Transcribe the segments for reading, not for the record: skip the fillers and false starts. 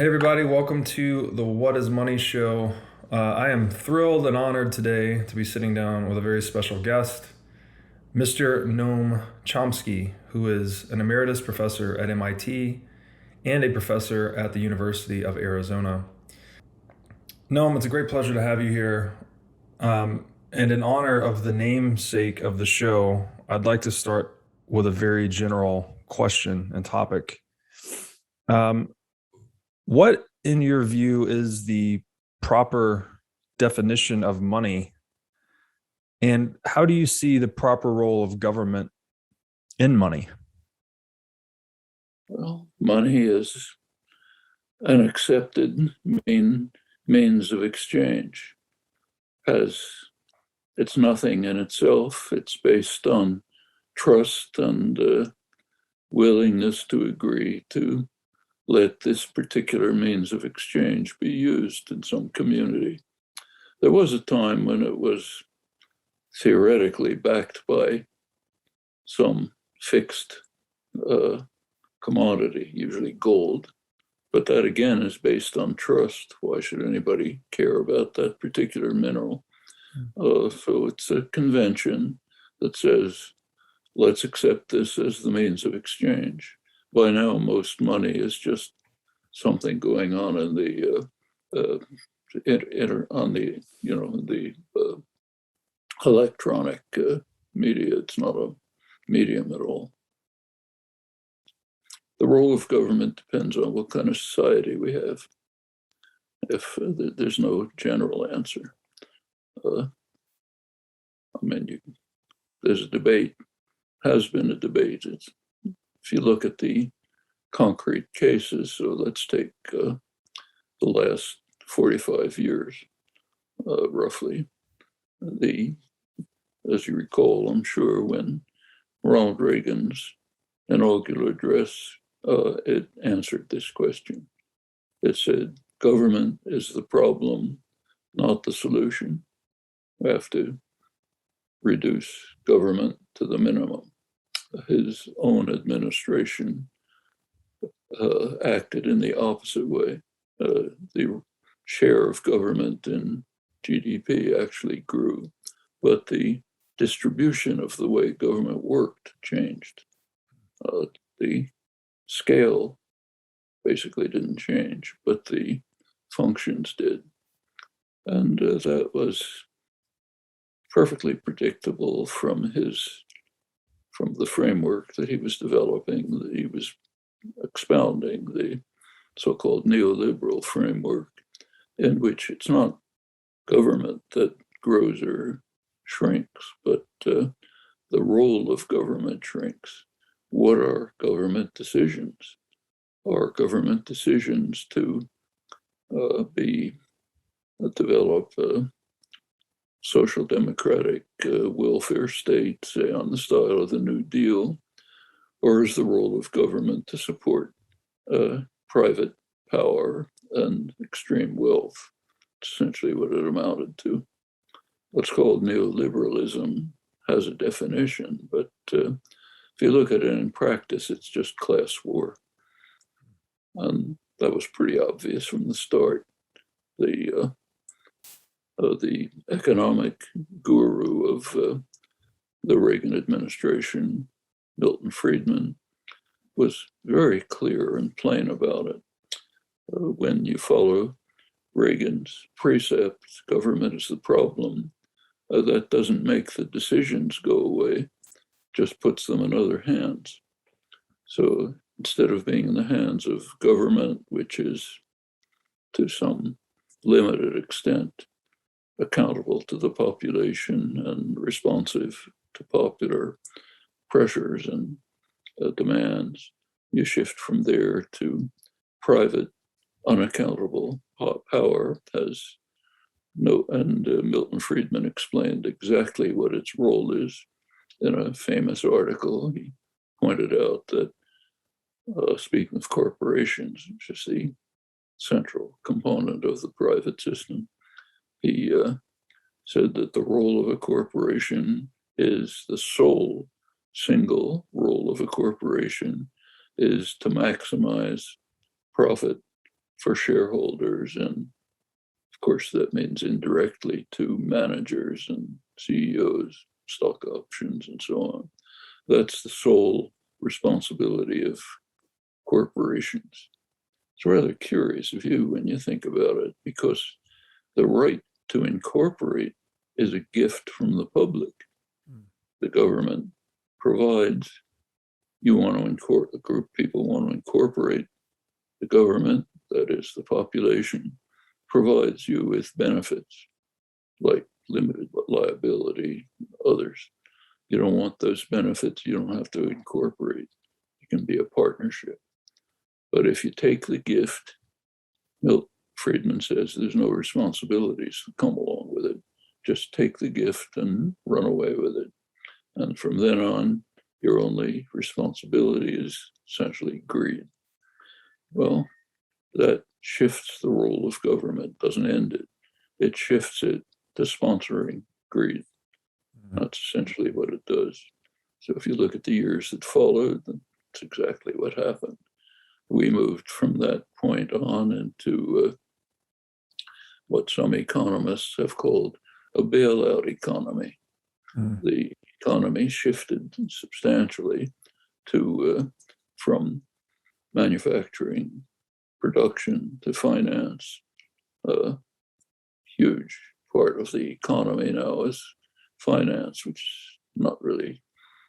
Hey, everybody, welcome to the What is Money show. I am thrilled and honored today to be sitting down with a very special guest, Mr. Noam Chomsky, who is an emeritus professor at MIT and a professor at the University of Arizona. Noam, it's a great pleasure to have you here. And in honor of the namesake of the show, I'd like to start with a very general question and topic. What, in your view, is the proper definition of money? And how do you see the proper role of government in money? Well, money is an accepted means of exchange. It's nothing in itself. It's based on trust and willingness to agree to let this particular means of exchange be used in some community. There was a time when it was theoretically backed by some fixed commodity, usually gold. But that again is based on trust. Why should anybody care about that particular mineral? So it's a convention that says, let's accept this as the means of exchange. By now, most money is just something going on in the electronic media. It's not a medium at all. The role of government depends on what kind of society we have. If there's no general answer, there's a debate, has been a debate. If you look at the concrete cases, so let's take the last 45 years, roughly. As you recall, I'm sure, when Ronald Reagan's inaugural address, it answered this question. It said, government is the problem, not the solution. We have to reduce government to the minimum. His own administration acted in the opposite way. The share of government in GDP actually grew, but the distribution of the way government worked changed. The scale basically didn't change, but the functions did. And that was perfectly predictable from the framework that he was developing, that he was expounding, the so-called neoliberal framework, in which it's not government that grows or shrinks, but the role of government shrinks. What are government decisions? Are government decisions to develop a social democratic welfare state, say on the style of the New Deal, or is the role of government to support private power and extreme wealth? Essentially what it amounted to. What's called neoliberalism has a definition, but if you look at it in practice, it's just class war. And that was pretty obvious from the start. The economic guru of the Reagan administration, Milton Friedman, was very clear and plain about it. When you follow Reagan's precepts, government is the problem, that doesn't make the decisions go away, just puts them in other hands. So instead of being in the hands of government, which is to some limited extent accountable to the population and responsive to popular pressures and demands, you shift from there to private, unaccountable power. And Milton Friedman explained exactly what its role is in a famous article. He pointed out that, speaking of corporations, which is the central component of the private system, he said that the role of a corporation is the sole single role of a corporation is to maximize profit for shareholders, and of course that means indirectly to managers and CEOs, stock options, and so on. That's the sole responsibility of corporations. It's a rather curious view when you think about it, because the right to incorporate is a gift from the public. The government provides, you want to a group of people want to incorporate, the government, that is the population, provides you with benefits like limited liability, others. You don't want those benefits, you don't have to incorporate. It can be a partnership. But if you take the gift, Milton Friedman says there's no responsibilities that come along with it. Just take the gift and run away with it. And from then on, your only responsibility is essentially greed. Well, that shifts the role of government, doesn't end it. It shifts it to sponsoring greed. That's essentially what it does. So if you look at the years that followed, that's exactly what happened. We moved from that point on into what some economists have called a bailout economy. The economy shifted substantially to from manufacturing, production to finance. A huge part of the economy now is finance, which not really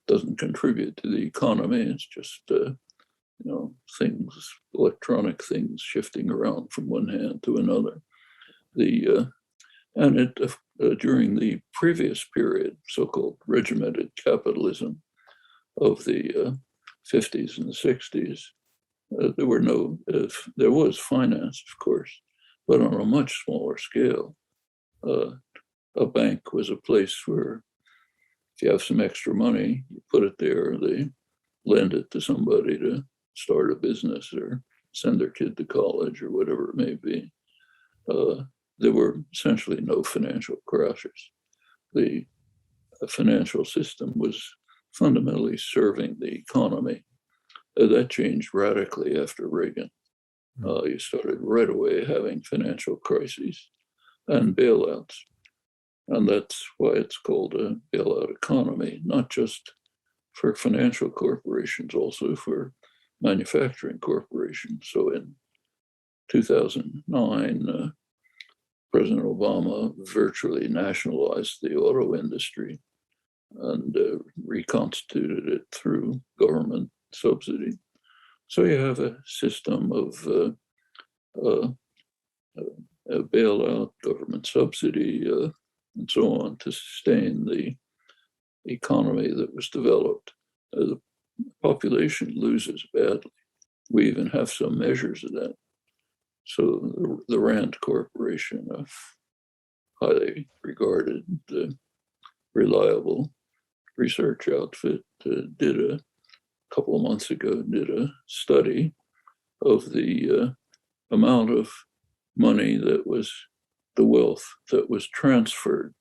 doesn't contribute to the economy. It's just things, electronic things shifting around from one hand to another. During the previous period, so-called regimented capitalism of the 50s and the 60s, there was finance, of course, but on a much smaller scale. A bank was a place where if you have some extra money, you put it there, they lend it to somebody to start a business or send their kid to college or whatever it may be. There were essentially no financial crashes. The financial system was fundamentally serving the economy. That changed radically after Reagan. You started right away having financial crises and bailouts. And that's why it's called a bailout economy, not just for financial corporations, also for manufacturing corporations. So in 2009, President Obama virtually nationalized the auto industry and reconstituted it through government subsidy. So you have a system of a bailout, government subsidy, and so on to sustain the economy that was developed. The population loses badly. We even have some measures of that. So the Rand Corporation, a highly regarded, reliable research outfit, did a couple of months ago, did a study of the amount of money that was the wealth that was transferred,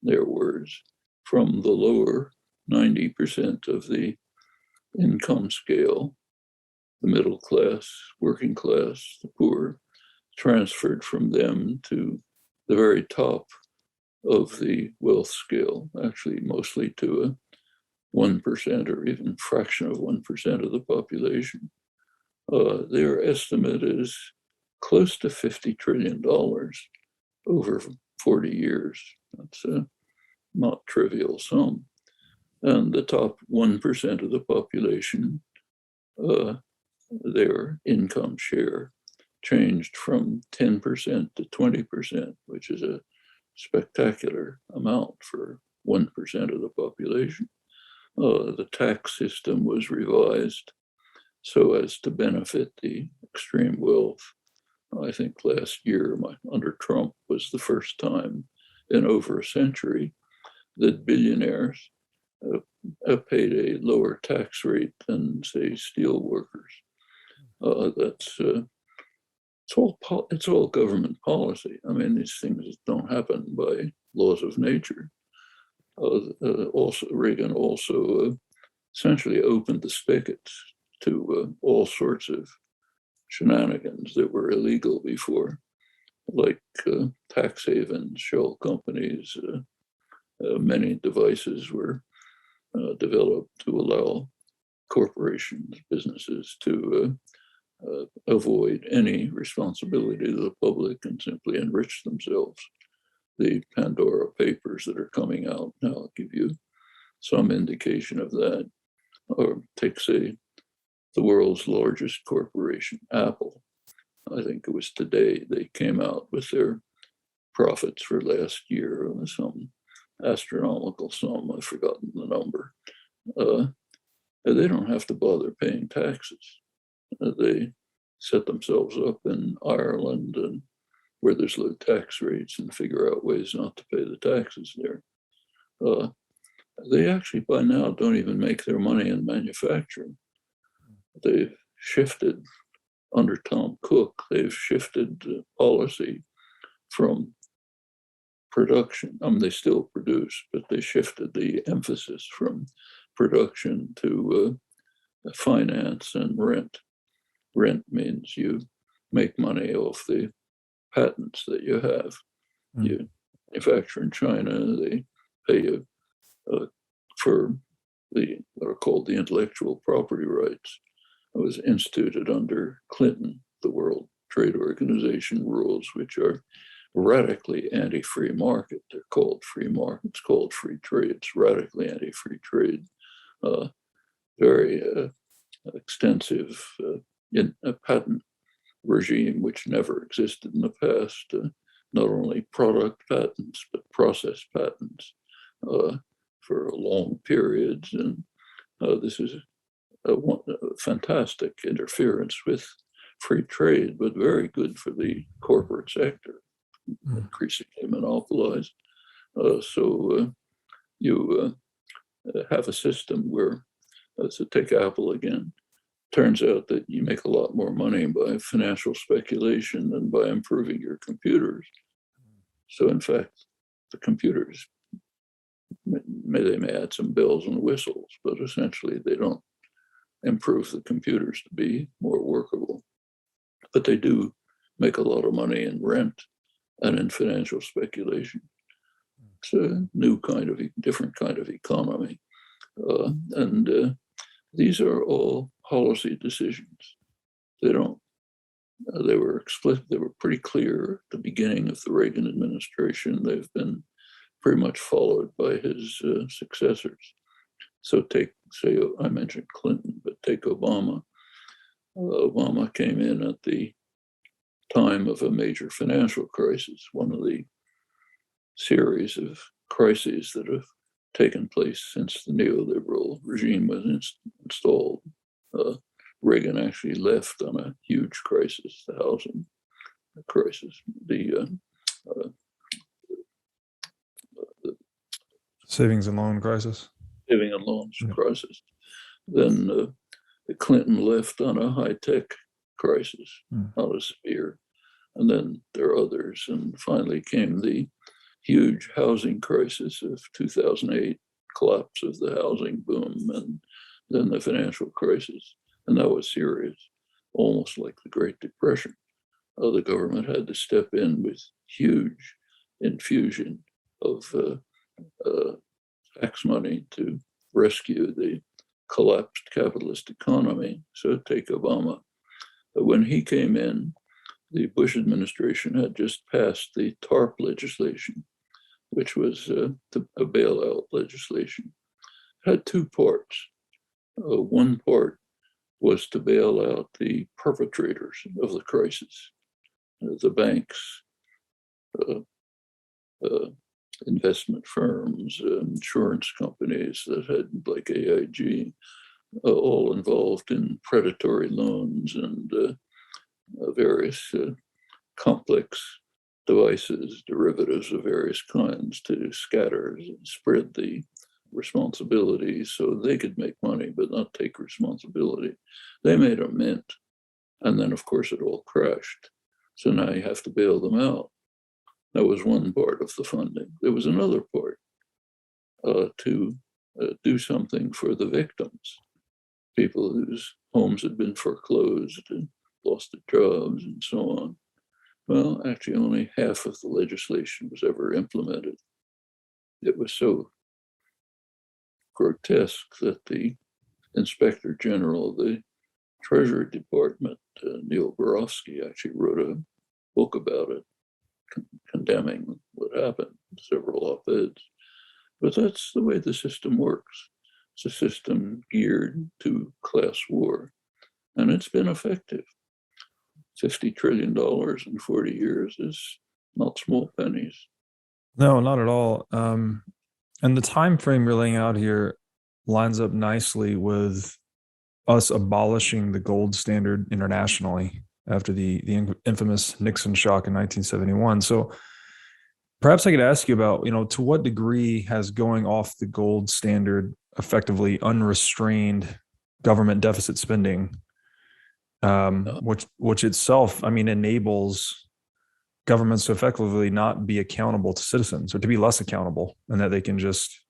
their words, from the lower 90% of the income scale, the middle class, working class, the poor, transferred from them to the very top of the wealth scale, actually mostly to a 1% or even fraction of 1% of the population. Their estimate is close to $50 trillion over 40 years. That's a not trivial sum. And the top 1% of the population, their income share changed from 10% to 20%, which is a spectacular amount for 1% of the population. The tax system was revised so as to benefit the extreme wealth. I think last year, under Trump, was the first time in over a century that billionaires paid a lower tax rate than, say, steel workers. It's all government policy. I mean, these things don't happen by laws of nature. Reagan also essentially opened the spigots to all sorts of shenanigans that were illegal before, like tax havens, shell companies. Many devices were developed to allow corporations, businesses to avoid any responsibility to the public and simply enrich themselves. The Pandora Papers that are coming out now give you some indication of that. Or take, say, the world's largest corporation, Apple. I think it was today they came out with their profits for last year, some astronomical sum, I've forgotten the number. They don't have to bother paying taxes. They set themselves up in Ireland and where there's low tax rates and figure out ways not to pay the taxes there. They actually by now don't even make their money in manufacturing. They've shifted under Tom Cook, they've shifted policy from production. I mean, they still produce, but they shifted the emphasis from production to finance and rent. Rent means you make money off the patents that you have. You manufacture in China, they pay you for what are called the intellectual property rights. It was instituted under Clinton, the World Trade Organization rules, which are radically anti-free market. They're called free markets, called free trade. It's radically anti-free trade. Very extensive in a patent regime which never existed in the past. Not only product patents, but process patents for long periods. And this is a fantastic interference with free trade, but very good for the corporate sector, increasingly monopolized. So you have a system where, so take Apple again, turns out that you make a lot more money by financial speculation than by improving your computers. So in fact, the computers, they may add some bells and whistles, but essentially they don't improve the computers to be more workable. But they do make a lot of money in rent and in financial speculation. It's a new kind of, different kind of economy. And these are all policy decisions. They were explicit, they were pretty clear at the beginning of the Reagan administration. They've been pretty much followed by his successors. So take, say, I mentioned Clinton, but take Obama. Obama came in at the time of a major financial crisis, one of the series of crises that have taken place since the neoliberal regime was installed. Reagan actually left on a huge crisis, the housing crisis, the savings and loan crisis. Saving and loans crisis. Then Clinton left on a high-tech crisis, not as severe. And then there are others. And finally came the huge housing crisis of 2008, collapse of the housing boom, and then the financial crisis. And that was serious, almost like the Great Depression. The government had to step in with huge infusion of tax money to rescue the collapsed capitalist economy. So take Obama. When he came in, the Bush administration had just passed the TARP legislation, which was a bailout legislation. It had two parts. One part was to bail out the perpetrators of the crisis, the banks, investment firms, insurance companies that had, like AIG, all involved in predatory loans and various complex devices, derivatives of various kinds to scatter and spread the responsibility so they could make money but not take responsibility. They made a mint, and then of course it all crashed. So now you have to bail them out. That was one part of the funding. There was another part to do something for the victims, people whose homes had been foreclosed lost their jobs and so on. Well, actually, only half of the legislation was ever implemented. It was so grotesque that the Inspector General of the Treasury Department, Neil Barofsky, actually wrote a book about it, condemning what happened, several op-eds. But that's the way the system works. It's a system geared to class war, and it's been effective. $50 trillion in 40 years is not small pennies. No, not at all. And the time frame you're laying out here lines up nicely with us abolishing the gold standard internationally after the infamous Nixon shock in 1971. So perhaps I could ask you about, to what degree has going off the gold standard effectively unrestrained government deficit spending, which itself, enables governments to effectively not be accountable to citizens, or to be less accountable, and that they can just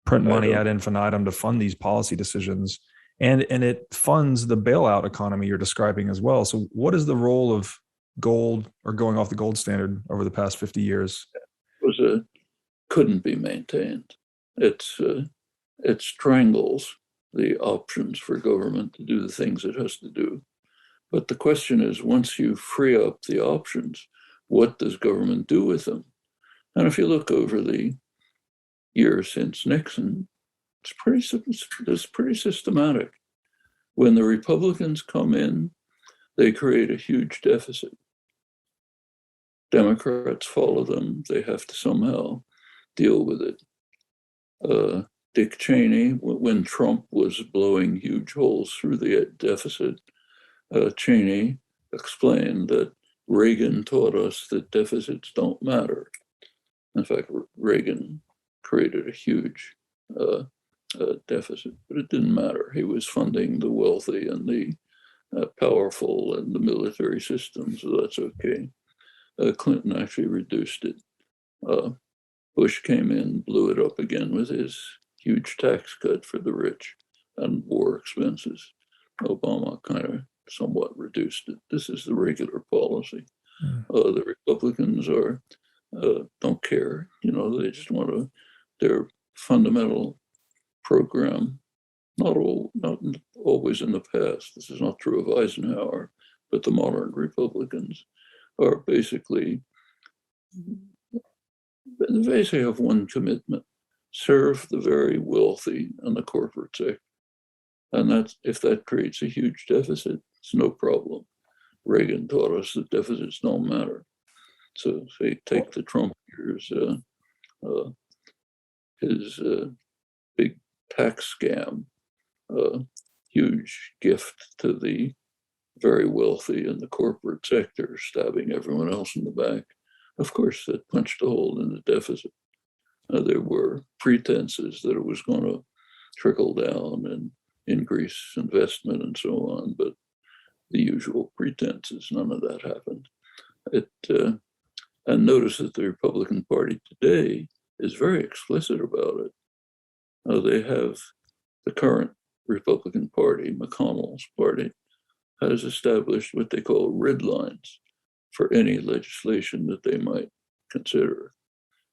print money ad infinitum to fund these policy decisions. And it funds the bailout economy you're describing as well. So what is the role of gold, or going off the gold standard, over the past 50 years? Couldn't be maintained. It strangles the options for government to do the things it has to do. But the question is, once you free up the options, what does government do with them? And if you look over the years since Nixon, it's pretty systematic. When the Republicans come in, they create a huge deficit. Democrats follow them. They have to somehow deal with it. Dick Cheney, when Trump was blowing huge holes through the deficit, Cheney explained that Reagan taught us that deficits don't matter. In fact, Reagan created a huge deficit, but it didn't matter. He was funding the wealthy and the powerful and the military system, so that's okay. Clinton actually reduced it. Bush came in, blew it up again with his huge tax cut for the rich and war expenses. Obama kind of somewhat reduced it. This is the regular policy. The Republicans don't care. They just want to, their fundamental program, not always in the past, this is not true of Eisenhower, but the modern Republicans are basically, they have one commitment: serve the very wealthy and the corporate sector. And if that creates a huge deficit, it's no problem. Reagan taught us that deficits don't matter. So say, take the Trump years, his big tax scam, huge gift to the very wealthy in the corporate sector, stabbing everyone else in the back. Of course, that punched a hole in the deficit. There were pretenses that it was going to trickle down and increase investment and so on, but the usual pretenses, none of that happened. And notice that the Republican Party today is very explicit about it. They have the current Republican Party, McConnell's party, has established what they call Redlines for any legislation that they might consider.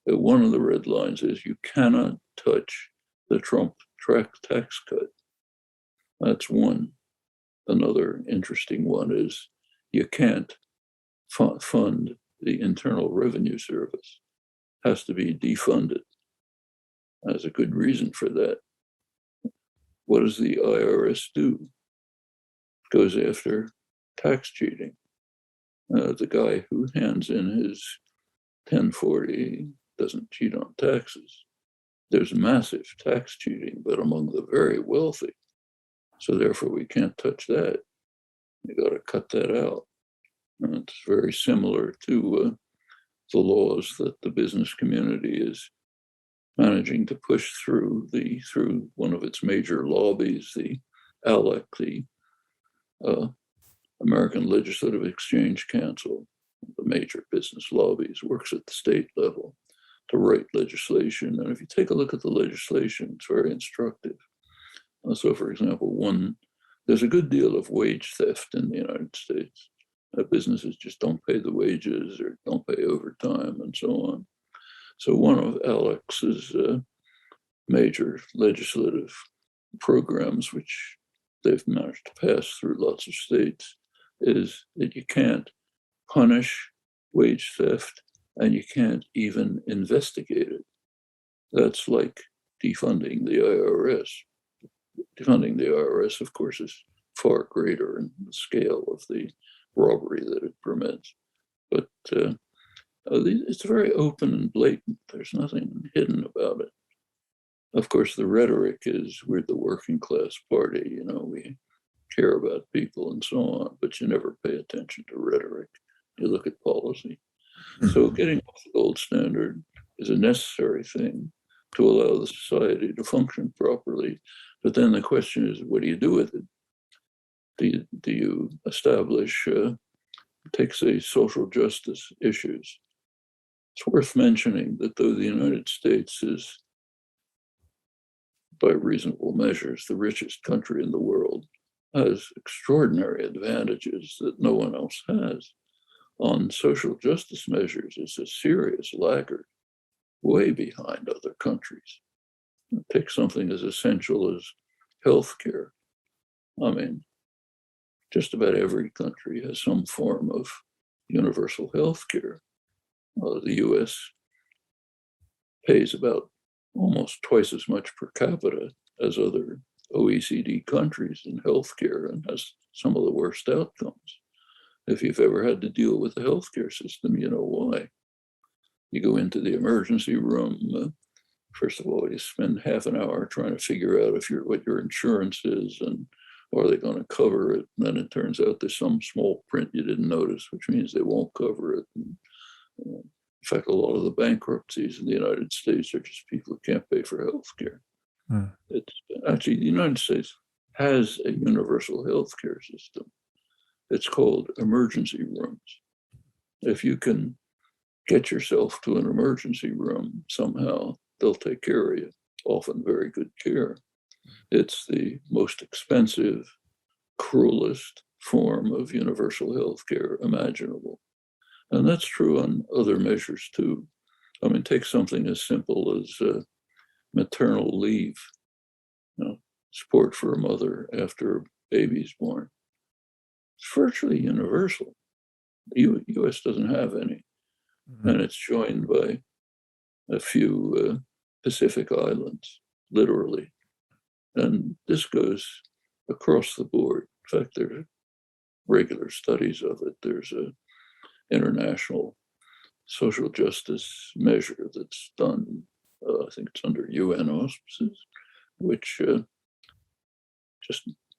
One of the red lines is you cannot touch the Trump tax cut. That's one. Another interesting one is you can't fund the Internal Revenue Service. It has to be defunded. There's a good reason for that. What does the IRS do? It goes after tax cheating. The guy who hands in his 1040 doesn't cheat on taxes. There's massive tax cheating, but among the very wealthy. So therefore, we can't touch that. You got to cut that out. And it's very similar to the laws that the business community is managing to push through one of its major lobbies, the ALEC, the American Legislative Exchange Council. The major business lobbies works at the state level to write legislation. And if you take a look at the legislation, it's very instructive. So, for example, there's a good deal of wage theft in the United States. Businesses just don't pay the wages or don't pay overtime and so on. So one of Alex's major legislative programs, which they've managed to pass through lots of states, is that you can't punish wage theft and you can't even investigate it. That's like defunding the IRS. Defunding the IRS, of course, is far greater in the scale of the robbery that it permits. But it's very open and blatant. There's nothing hidden about it. Of course, the rhetoric is we're the working class party, we care about people and so on, but you never pay attention to rhetoric. You look at policy. So getting off the gold standard is a necessary thing to allow the society to function properly. But then the question is, what do you do with it? Do you establish, take, say, social justice issues? It's worth mentioning that though the United States is, by reasonable measures, the richest country in the world, has extraordinary advantages that no one else has. On social justice measures, it's a serious laggard, way behind other countries. Take something as essential as healthcare. I mean, just about every country has some form of universal healthcare. The US pays about almost twice as much per capita as other OECD countries in healthcare and has some of the worst outcomes. If you've ever had to deal with the healthcare system, you know why. You go into the emergency room. First of all, you spend half an hour trying to figure out what your insurance is and are they going to cover it. And then it turns out there's some small print you didn't notice, which means they won't cover it. And, in fact, a lot of the bankruptcies in the United States are just people who can't pay for healthcare. It's actually, the United States has a universal healthcare system. It's called emergency rooms. If you can get yourself to an emergency room somehow, they'll take care of you, often very good care. It's the most expensive, cruelest form of universal health care imaginable. And that's true on other measures too. I mean, take something as simple as maternal leave, support for a mother after a baby's born. It's virtually universal. The US doesn't have any. And it's joined by a few Pacific islands, literally. And this goes across the board. In fact, there are regular studies of it. There's an international social justice measure that's done, I think it's under UN auspices, which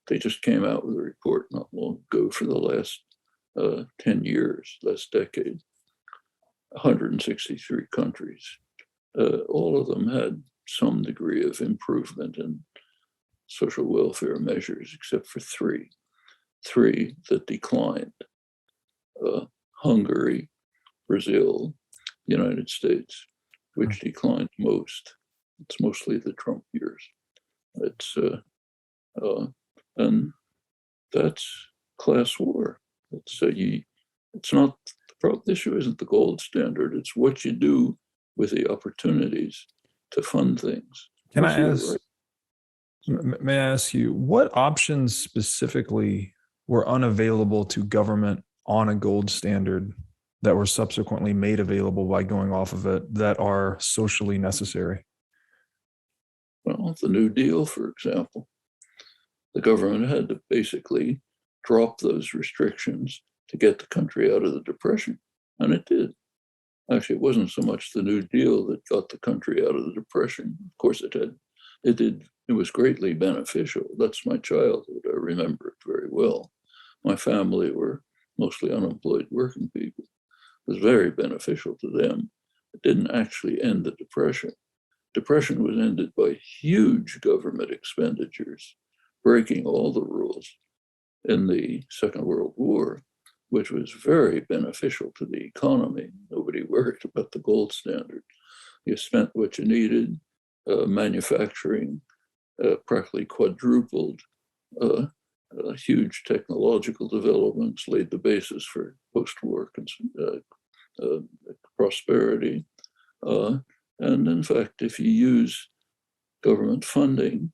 they just came out with a report not long ago for the last 10 years, last decade, 163 countries. All of them had some degree of improvement in social welfare measures, except for three that declined: Hungary, Brazil, United States, which declined most. It's mostly the Trump years. It's and that's class war. It's not the issue. Isn't the gold standard? It's what you do with the opportunities to fund things. Can I ask? May I ask you, what options specifically were unavailable to government on a gold standard that were subsequently made available by going off of it that are socially necessary? Well, the New Deal, for example, the government had to basically drop those restrictions to get the country out of the Depression, and it did. Actually, it wasn't so much the New Deal that got the country out of the Depression. Of course, it did. It was greatly beneficial. That's my childhood. I remember it very well. My family were mostly unemployed working people. It was very beneficial to them. It didn't actually end the Depression. Depression was ended by huge government expenditures, breaking all the rules in the Second World War, which was very beneficial to the economy. Nobody worried about the gold standard. You spent what you needed. Manufacturing practically quadrupled. huge technological developments laid the basis for post-war prosperity. And in fact, if you use government funding,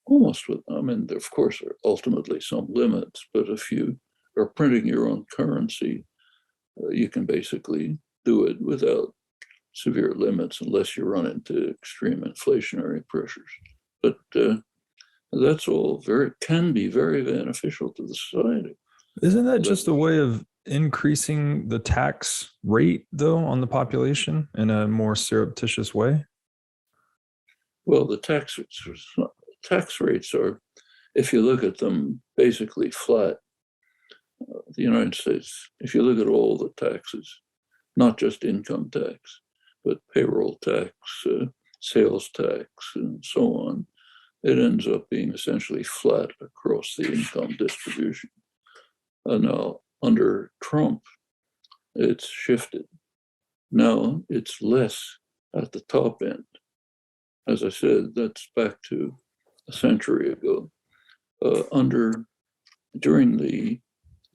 there of course are ultimately some limits, but if you are printing your own currency, you can basically do it without severe limits unless you run into extreme inflationary pressures. But that's all can be very beneficial to the society. Isn't that just a way of increasing the tax rate, though, on the population in a more surreptitious way? Well, the tax rates are, if you look at them, basically flat. The United States, if you look at all the taxes, not just income tax, but payroll tax, sales tax, and so on, it ends up being essentially flat across the income distribution. Now, under Trump, it's shifted. Now it's less at the top end. As I said, that's back to a century ago. During the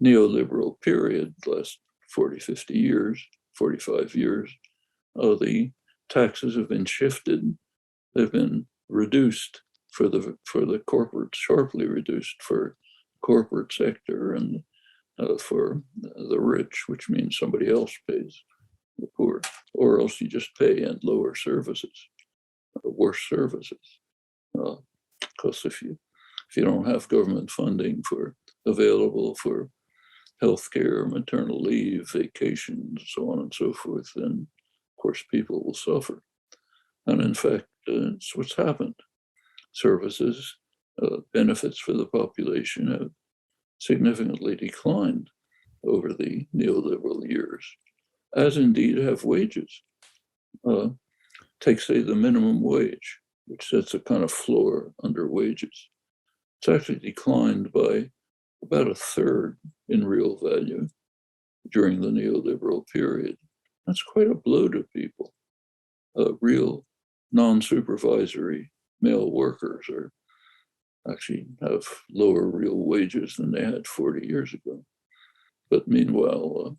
neoliberal period, last 40, 50 years, 45 years, the taxes have been shifted. They've been reduced for the corporate, sharply reduced for corporate sector, and for the rich, which means somebody else pays the poor, or else you just pay and lower services, worse services. Because if you don't have government funding available for healthcare, maternal leave, vacations, so on and so forth, then of course people will suffer. And in fact, it's what's happened. Services, benefits for the population have significantly declined over the neoliberal years, as indeed have wages. Take, say, the minimum wage, which sets a kind of floor under wages. It's actually declined by about a third in real value during the neoliberal period. That's quite a blow to people. Real non-supervisory male workers actually have lower real wages than they had 40 years ago. But meanwhile,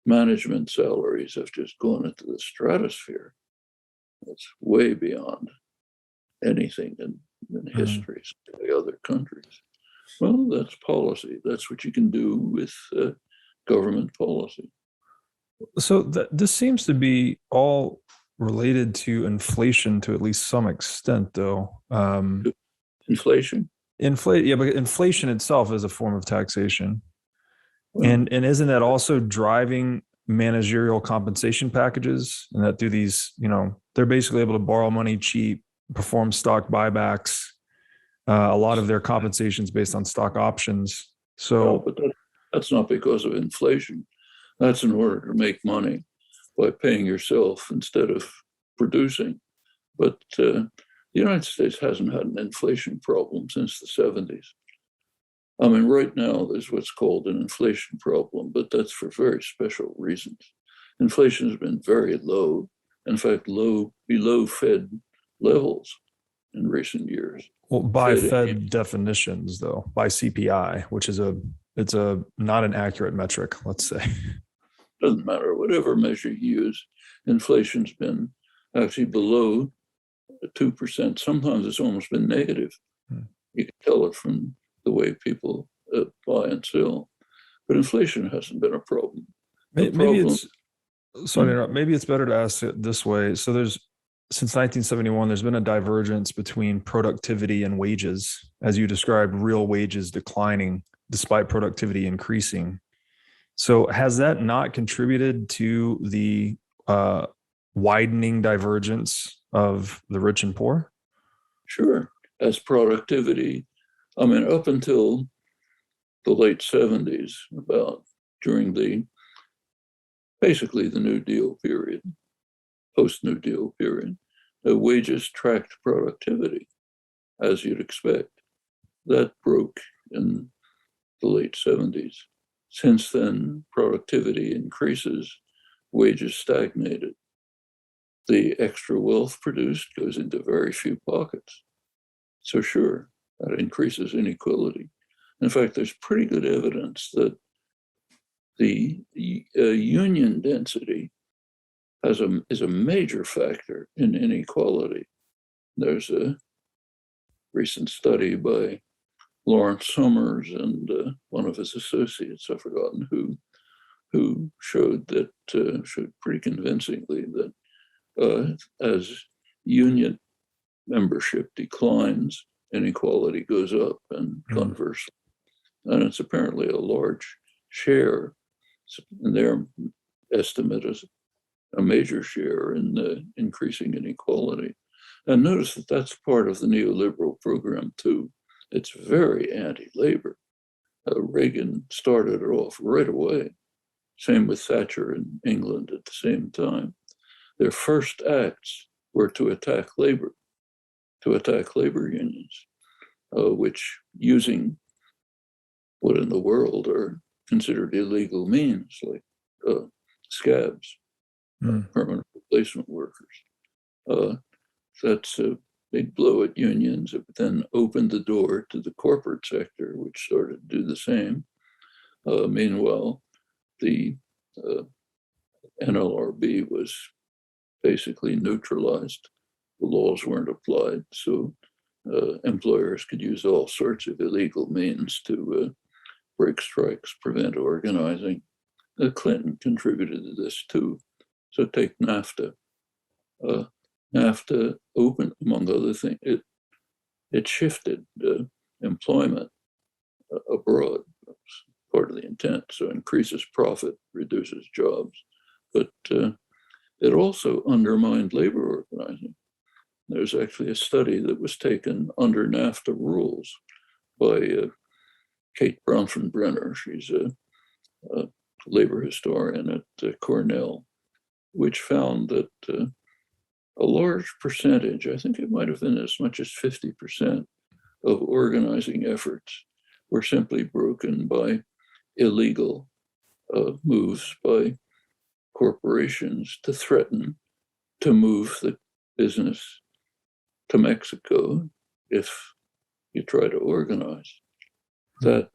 management salaries have just gone into the stratosphere. That's way beyond anything in history of the other countries. Well, that's policy. That's what you can do with government policy. So this seems to be all related to inflation to at least some extent, though. Inflation? Yeah, but inflation itself is a form of taxation. Well, and isn't that also driving managerial compensation packages? And that through these, they're basically able to borrow money cheap, perform stock buybacks. A lot of their compensation is based on stock options. So, but that's not because of inflation. That's in order to make money by paying yourself instead of producing. But the United States hasn't had an inflation problem since the 70s. I mean, right now there's what's called an inflation problem, but that's for very special reasons. Inflation has been very low, in fact, below Fed levels in recent years. Well, by Fed definitions, though, by CPI, which is it's not an accurate metric, let's say. Doesn't matter, whatever measure you use, inflation's been actually below 2%. Sometimes it's almost been negative. You can tell it from the way people buy and sell. But inflation hasn't been a problem. Maybe it's better to ask it this way. So since 1971, there's been a divergence between productivity and wages, as you described, real wages declining despite productivity increasing. So has that not contributed to the widening divergence of the rich and poor? Sure. As productivity, up until the late 70s, basically the New Deal period, post-New Deal period, the wages tracked productivity, as you'd expect. That broke in the late 70s. Since then, productivity increases, wages stagnated. The extra wealth produced goes into very few pockets. So sure, That increases inequality. In fact, there's pretty good evidence that the union density is a major factor in inequality. There's a recent study by Lawrence Summers and one of his associates, I've forgotten who showed pretty convincingly that as union membership declines, inequality goes up, and conversely. And it's apparently a large share, in their estimate, is a major share in the increasing inequality. And notice that that's part of the neoliberal program too. It's very anti-labor. Reagan started it off right away. Same with Thatcher in England at the same time. Their first acts were to attack labor unions, which, using what in the world are considered illegal means, like scabs, permanent replacement workers. That's a big blow at unions. It then opened the door to the corporate sector, which started to do the same. Meanwhile, the NLRB was basically neutralized. The laws weren't applied, so employers could use all sorts of illegal means to break strikes, prevent organizing. Clinton contributed to this too. So take NAFTA. NAFTA opened, among other things, it shifted employment abroad. That's part of the intent. So increases profit, reduces jobs. But it also undermined labor organizing. There's actually a study that was taken under NAFTA rules by Kate Bronfenbrenner. She's a labor historian at Cornell, which found that a large percentage, I think it might have been as much as 50% of organizing efforts were simply broken by illegal moves by corporations to threaten to move the business to Mexico if you try to organize. That's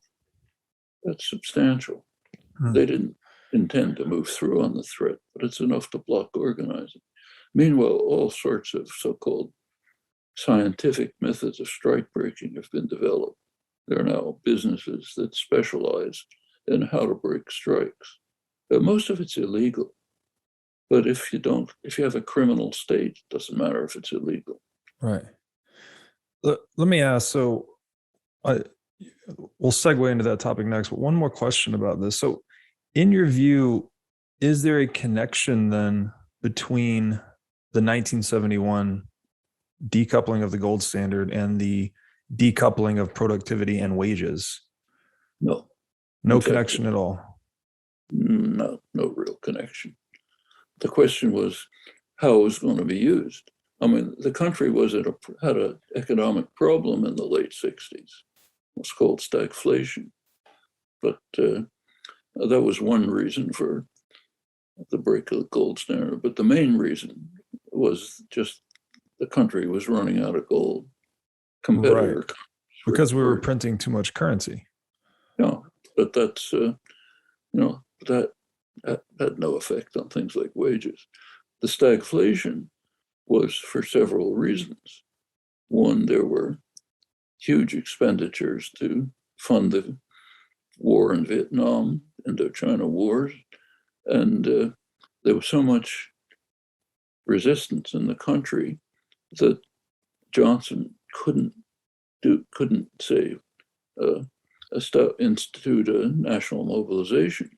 substantial. They didn't intend to move through on the threat, but it's enough to block organizing. Meanwhile, all sorts of so-called scientific methods of strike breaking have been developed. There are now businesses that specialize in how to break strikes. But most of it's illegal. But if you have a criminal state, it doesn't matter if it's illegal. Right. Let me ask, so we'll segue into that topic next, but one more question about this. So in your view, is there a connection then between the 1971 decoupling of the gold standard and the decoupling of productivity and wages? No. No connection at all? No real connection. The question was how it was going to be used. I mean, the country had an economic problem in the late 60s. It was called stagflation. But that was one reason for the break of the gold standard. But the main reason was just the country was running out of gold. Competitor right. Because we were printing too much currency. No, but that's, that had no effect on things like wages. The stagflation was for several reasons. One, there were huge expenditures to fund the war in Vietnam, Indochina wars, and there was so much resistance in the country that Johnson couldn't say institute a national mobilization.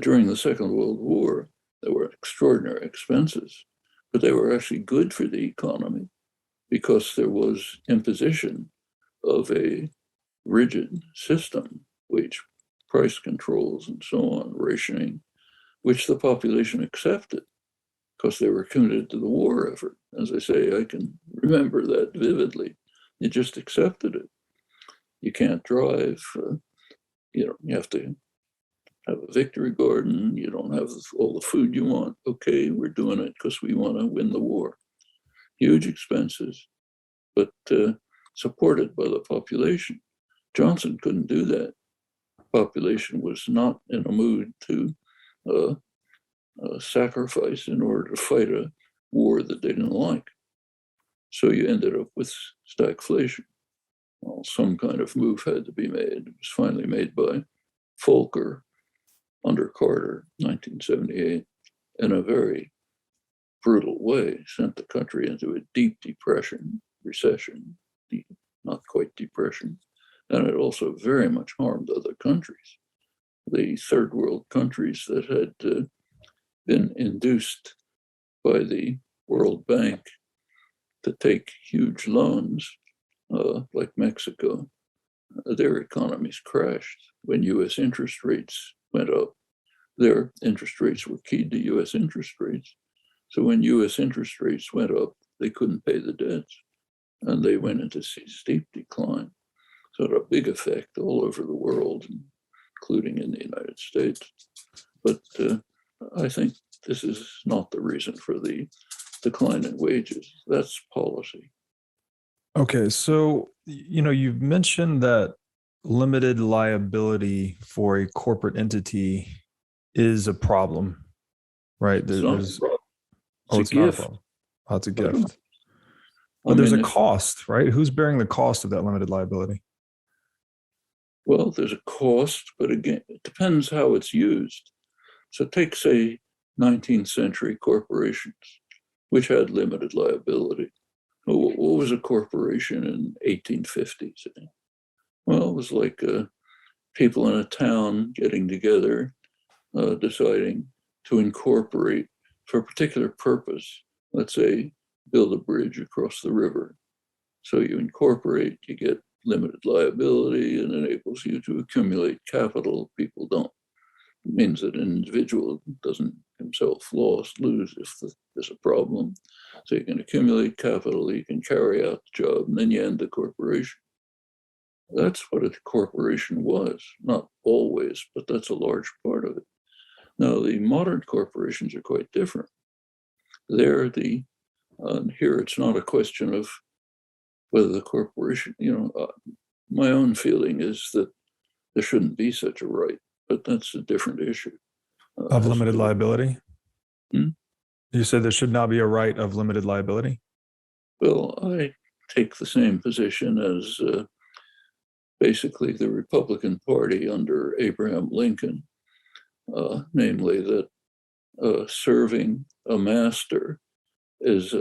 During the Second World War, there were extraordinary expenses, but they were actually good for the economy because there was imposition of a rigid system, wage price controls and so on, rationing, which the population accepted because they were committed to the war effort. As I say, I can remember that vividly. You just accepted it. You can't drive, you have to have a victory garden. You don't have all the food you want. Okay, we're doing it because we want to win the war. Huge expenses, but supported by the population. Johnson couldn't do that. Population was not in a mood to sacrifice in order to fight a war that they didn't like. So you ended up with stagflation. Well, some kind of move had to be made. It was finally made by Volcker under Carter, 1978, in a very brutal way, sent the country into a deep recession, not quite depression. And it also very much harmed other countries. The third world countries that had been induced by the World Bank to take huge loans, like Mexico, their economies crashed when US interest rates went up. Their interest rates were keyed to US interest rates. So when US interest rates went up, they couldn't pay the debts and they went into steep decline. So it had a big effect all over the world, including in the United States. But I think this is not the reason for the decline in wages. That's policy. Okay, so you've mentioned that limited liability for a corporate entity is a problem, right? It's not a problem. It's not a problem. Oh, it's a gift. But there's a cost, right? Who's bearing the cost of that limited liability? Well, there's a cost, but again, it depends how it's used. So take, say, 19th century corporations, which had limited liability. What was a corporation in 1850s? Well, it was like people in a town getting together, deciding to incorporate for a particular purpose. Let's say, build a bridge across the river. So you incorporate, you get limited liability, and enables you to accumulate capital. People don't. It means that an individual doesn't himself lose if there's a problem. So you can accumulate capital, you can carry out the job, and then you end the corporation. That's what a corporation was. Not always, but that's a large part of it. Now, the modern corporations are quite different. They're here it's not a question of whether the corporation, my own feeling is that there shouldn't be such a right, but that's a different issue. Of limited liability? Hmm? You said there should not be a right of limited liability? Well, I take the same position as basically the Republican Party under Abraham Lincoln, namely that serving a master is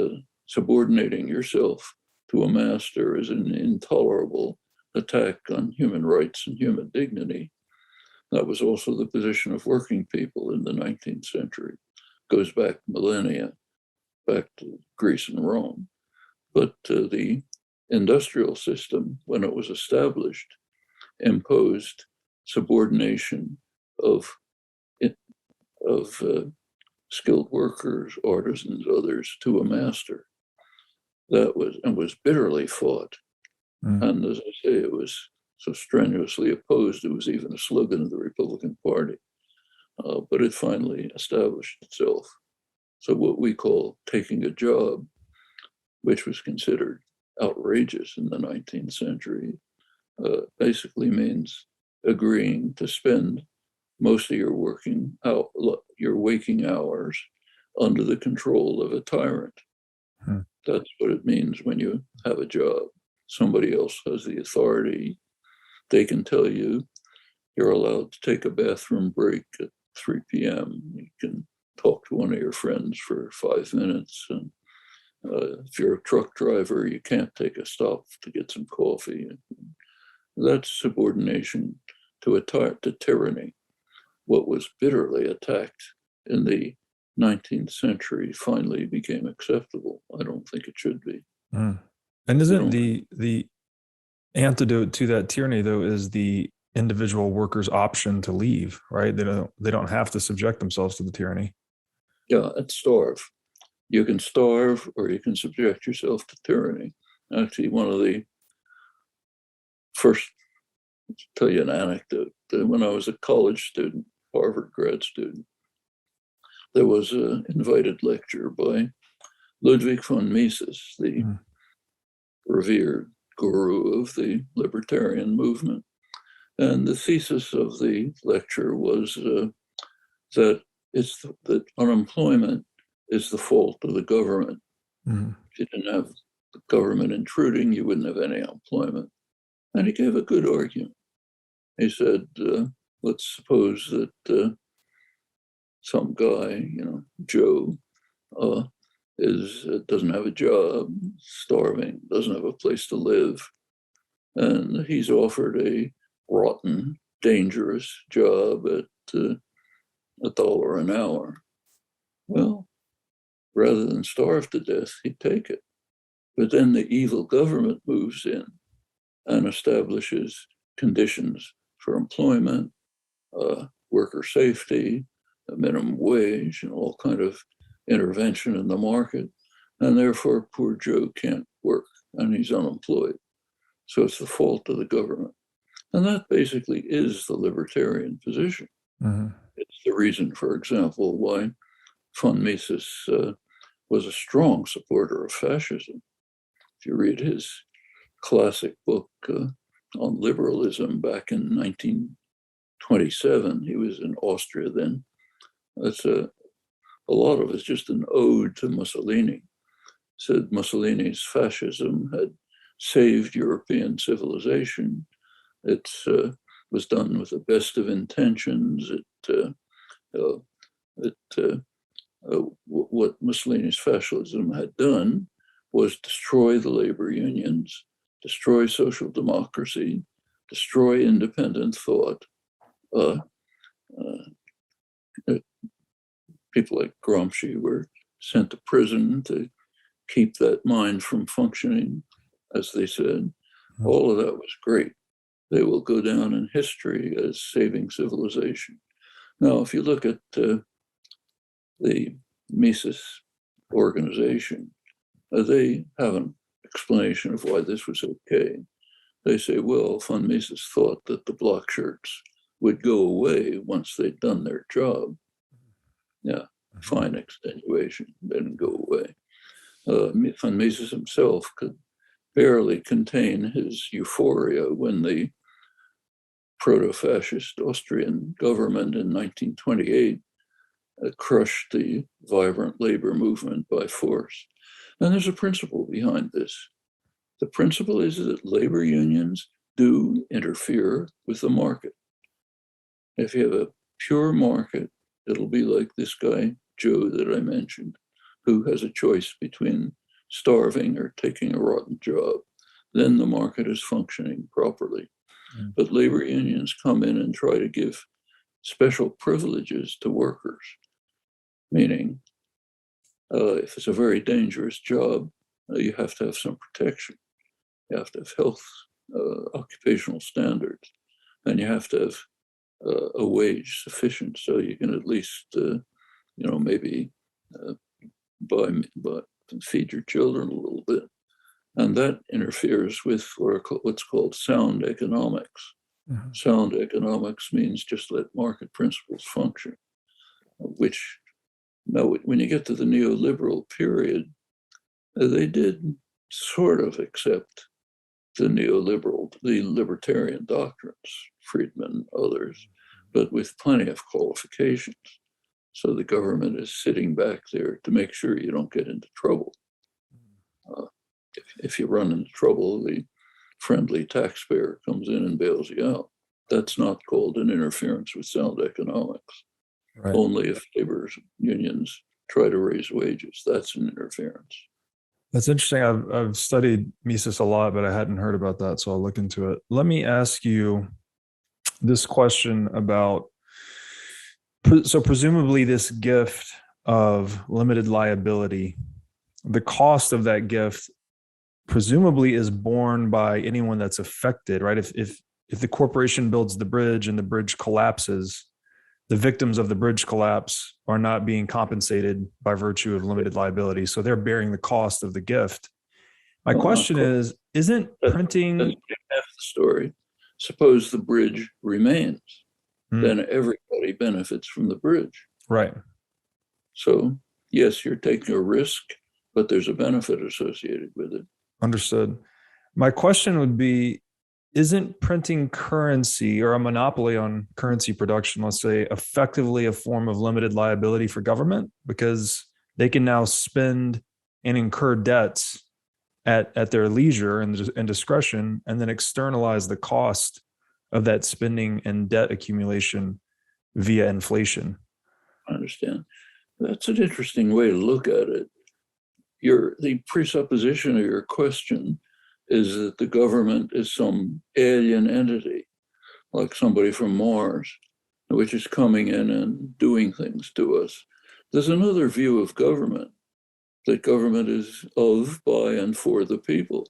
subordinating yourself to a master is an intolerable attack on human rights and human dignity. That was also the position of working people in the 19th century. Goes back millennia, back to Greece and Rome. But the industrial system, when it was established, imposed subordination of skilled workers, artisans, others to a master. That was bitterly fought. And as I say, it was so strenuously opposed, it was even a slogan of the Republican Party. But it finally established itself. So what we call taking a job, which was considered outrageous in the 19th century, basically means agreeing to spend most of your waking hours under the control of a tyrant. That's what it means when you have a job. Somebody else has the authority. They can tell you you're allowed to take a bathroom break at 3 p.m. You can talk to one of your friends for 5 minutes. And if you're a truck driver, you can't take a stop to get some coffee. That's subordination to tyranny. What was bitterly attacked in the 19th century finally became acceptable. I don't think it should be. And isn't the antidote to that tyranny, though, is the individual worker's option to leave, right? They don't have to subject themselves to the tyranny. Yeah, and starve. You can starve or you can subject yourself to tyranny. Actually, one of the first, to tell you an anecdote, when I was a college student, Harvard grad student, there was an invited lecture by Ludwig von Mises, the revered guru of the libertarian movement. And the thesis of the lecture was that that unemployment is the fault of the government. Mm-hmm. If you didn't have the government intruding, you wouldn't have any unemployment. And he gave a good argument. He said, let's suppose that some guy, Joe, doesn't have a job, starving, doesn't have a place to live, and he's offered a rotten, dangerous job at $1 an hour. Well, rather than starve to death, he'd take it. But then the evil government moves in and establishes conditions for employment, worker safety, a minimum wage, and all kind of intervention in the market. And therefore, poor Joe can't work and he's unemployed. So it's the fault of the government. And that basically is the libertarian position. Mm-hmm. It's the reason, for example, why von Mises was a strong supporter of fascism. If you read his classic book on liberalism back in 1927, he was in Austria then. That's a lot of it's just an ode to Mussolini. Said Mussolini's fascism had saved European civilization. It was done with the best of intentions. What Mussolini's fascism had done was destroy the labor unions, destroy social democracy, destroy independent thought. People like Gramsci were sent to prison to keep that mind from functioning, as they said. Mm-hmm. All of that was great. They will go down in history as saving civilization. Now, if you look at the Mises organization, they have an explanation of why this was okay. They say, well, von Mises thought that the block shirts would go away once they'd done their job. Yeah, fine extenuation, didn't go away. Von Mises himself could barely contain his euphoria when the proto-fascist Austrian government in 1928 crushed the vibrant labor movement by force. And there's a principle behind this. The principle is that labor unions do interfere with the market. If you have a pure market, it'll be like this guy, Joe, that I mentioned, who has a choice between starving or taking a rotten job. Then the market is functioning properly. Mm. But labor unions come in and try to give special privileges to workers, meaning if it's a very dangerous job, you have to have some protection. You have to have health, occupational standards, and you have to have a wage sufficient so you can at least, maybe feed your children a little bit. And that interferes with what's called sound economics. Mm-hmm. Sound economics means just let market principles function, which now when you get to the neoliberal period, they did sort of accept the libertarian doctrines, Friedman, others, but with plenty of qualifications. So the government is sitting back there to make sure you don't get into trouble. If you run into trouble, the friendly taxpayer comes in and bails you out. That's not called an interference with sound economics. Right. Only if labor unions try to raise wages, that's an interference. That's interesting. I've studied Mises a lot, but I hadn't heard about that, so I'll look into it. Let me ask you this question about, so presumably this gift of limited liability, the cost of that gift presumably is borne by anyone that's affected, right? If the corporation builds the bridge and the bridge collapses, the victims of the bridge collapse are not being compensated by virtue of limited liability. So they're bearing the cost of the gift. My question is, isn't printing... That's half the story. Suppose the bridge remains, then everybody benefits from the bridge. Right. So yes, you're taking a risk, but there's a benefit associated with it. Understood. My question would be, isn't printing currency or a monopoly on currency production, let's say, effectively a form of limited liability for government? Because they can now spend and incur debts at their leisure and discretion, and then externalize the cost of that spending and debt accumulation via inflation. I understand. That's an interesting way to look at it. The presupposition of your question is that the government is some alien entity, like somebody from Mars, which is coming in and doing things to us. There's another view of government, that government is of, by, and for the people.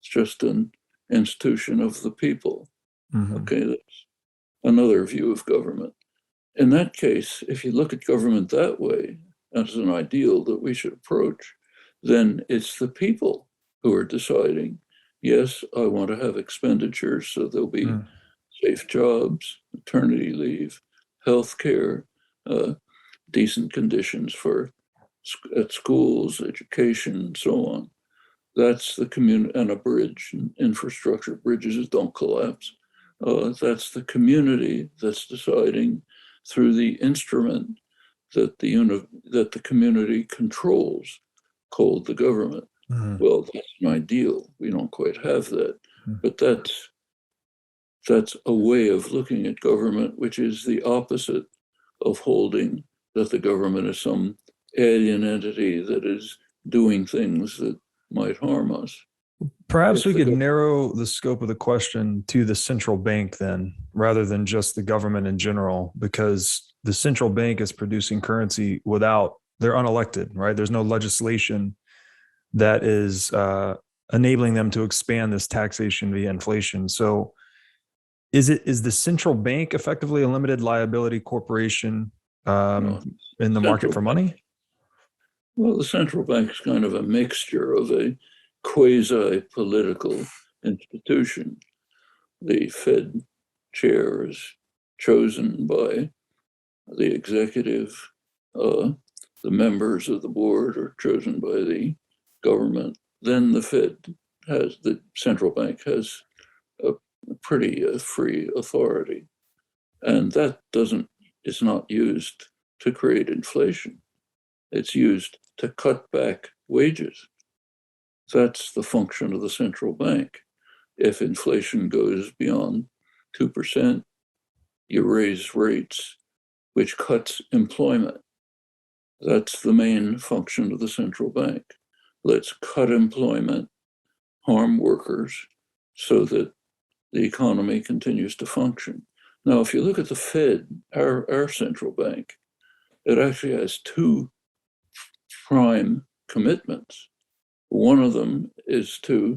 It's just an institution of the people. Mm-hmm. Okay, that's another view of government. In that case, if you look at government that way, as an ideal that we should approach, then it's the people who are deciding, yes, I want to have expenditures so there'll be safe jobs, maternity leave, health care, decent conditions at schools, education, and so on. That's the community, and a bridge, and infrastructure, bridges don't collapse. That's the community that's deciding through the instrument that the community controls, called the government. Mm-hmm. Well, that's an ideal. We don't quite have that, but that's a way of looking at government, which is the opposite of holding that the government is some alien entity that is doing things that might harm us. Perhaps If we the could narrow the scope of the question to the central bank then, rather than just the government in general, because the central bank is producing currency they're unelected, right? There's no legislation that is enabling them to expand this taxation via inflation. So is the central bank effectively a limited liability corporation No, in the market central for bank. money? Well, the central bank is kind of a mixture of a quasi-political institution. The Fed chair is chosen by the executive. The members of the board are chosen by the government. Then the central bank has a pretty free authority. And that is not used to create inflation. It's used to cut back wages. That's the function of the central bank. If inflation goes beyond 2%, you raise rates, which cuts employment. That's the main function of the central bank. Let's cut employment, harm workers, so that the economy continues to function. Now, if you look at the Fed, our central bank, it actually has two prime commitments. One of them is to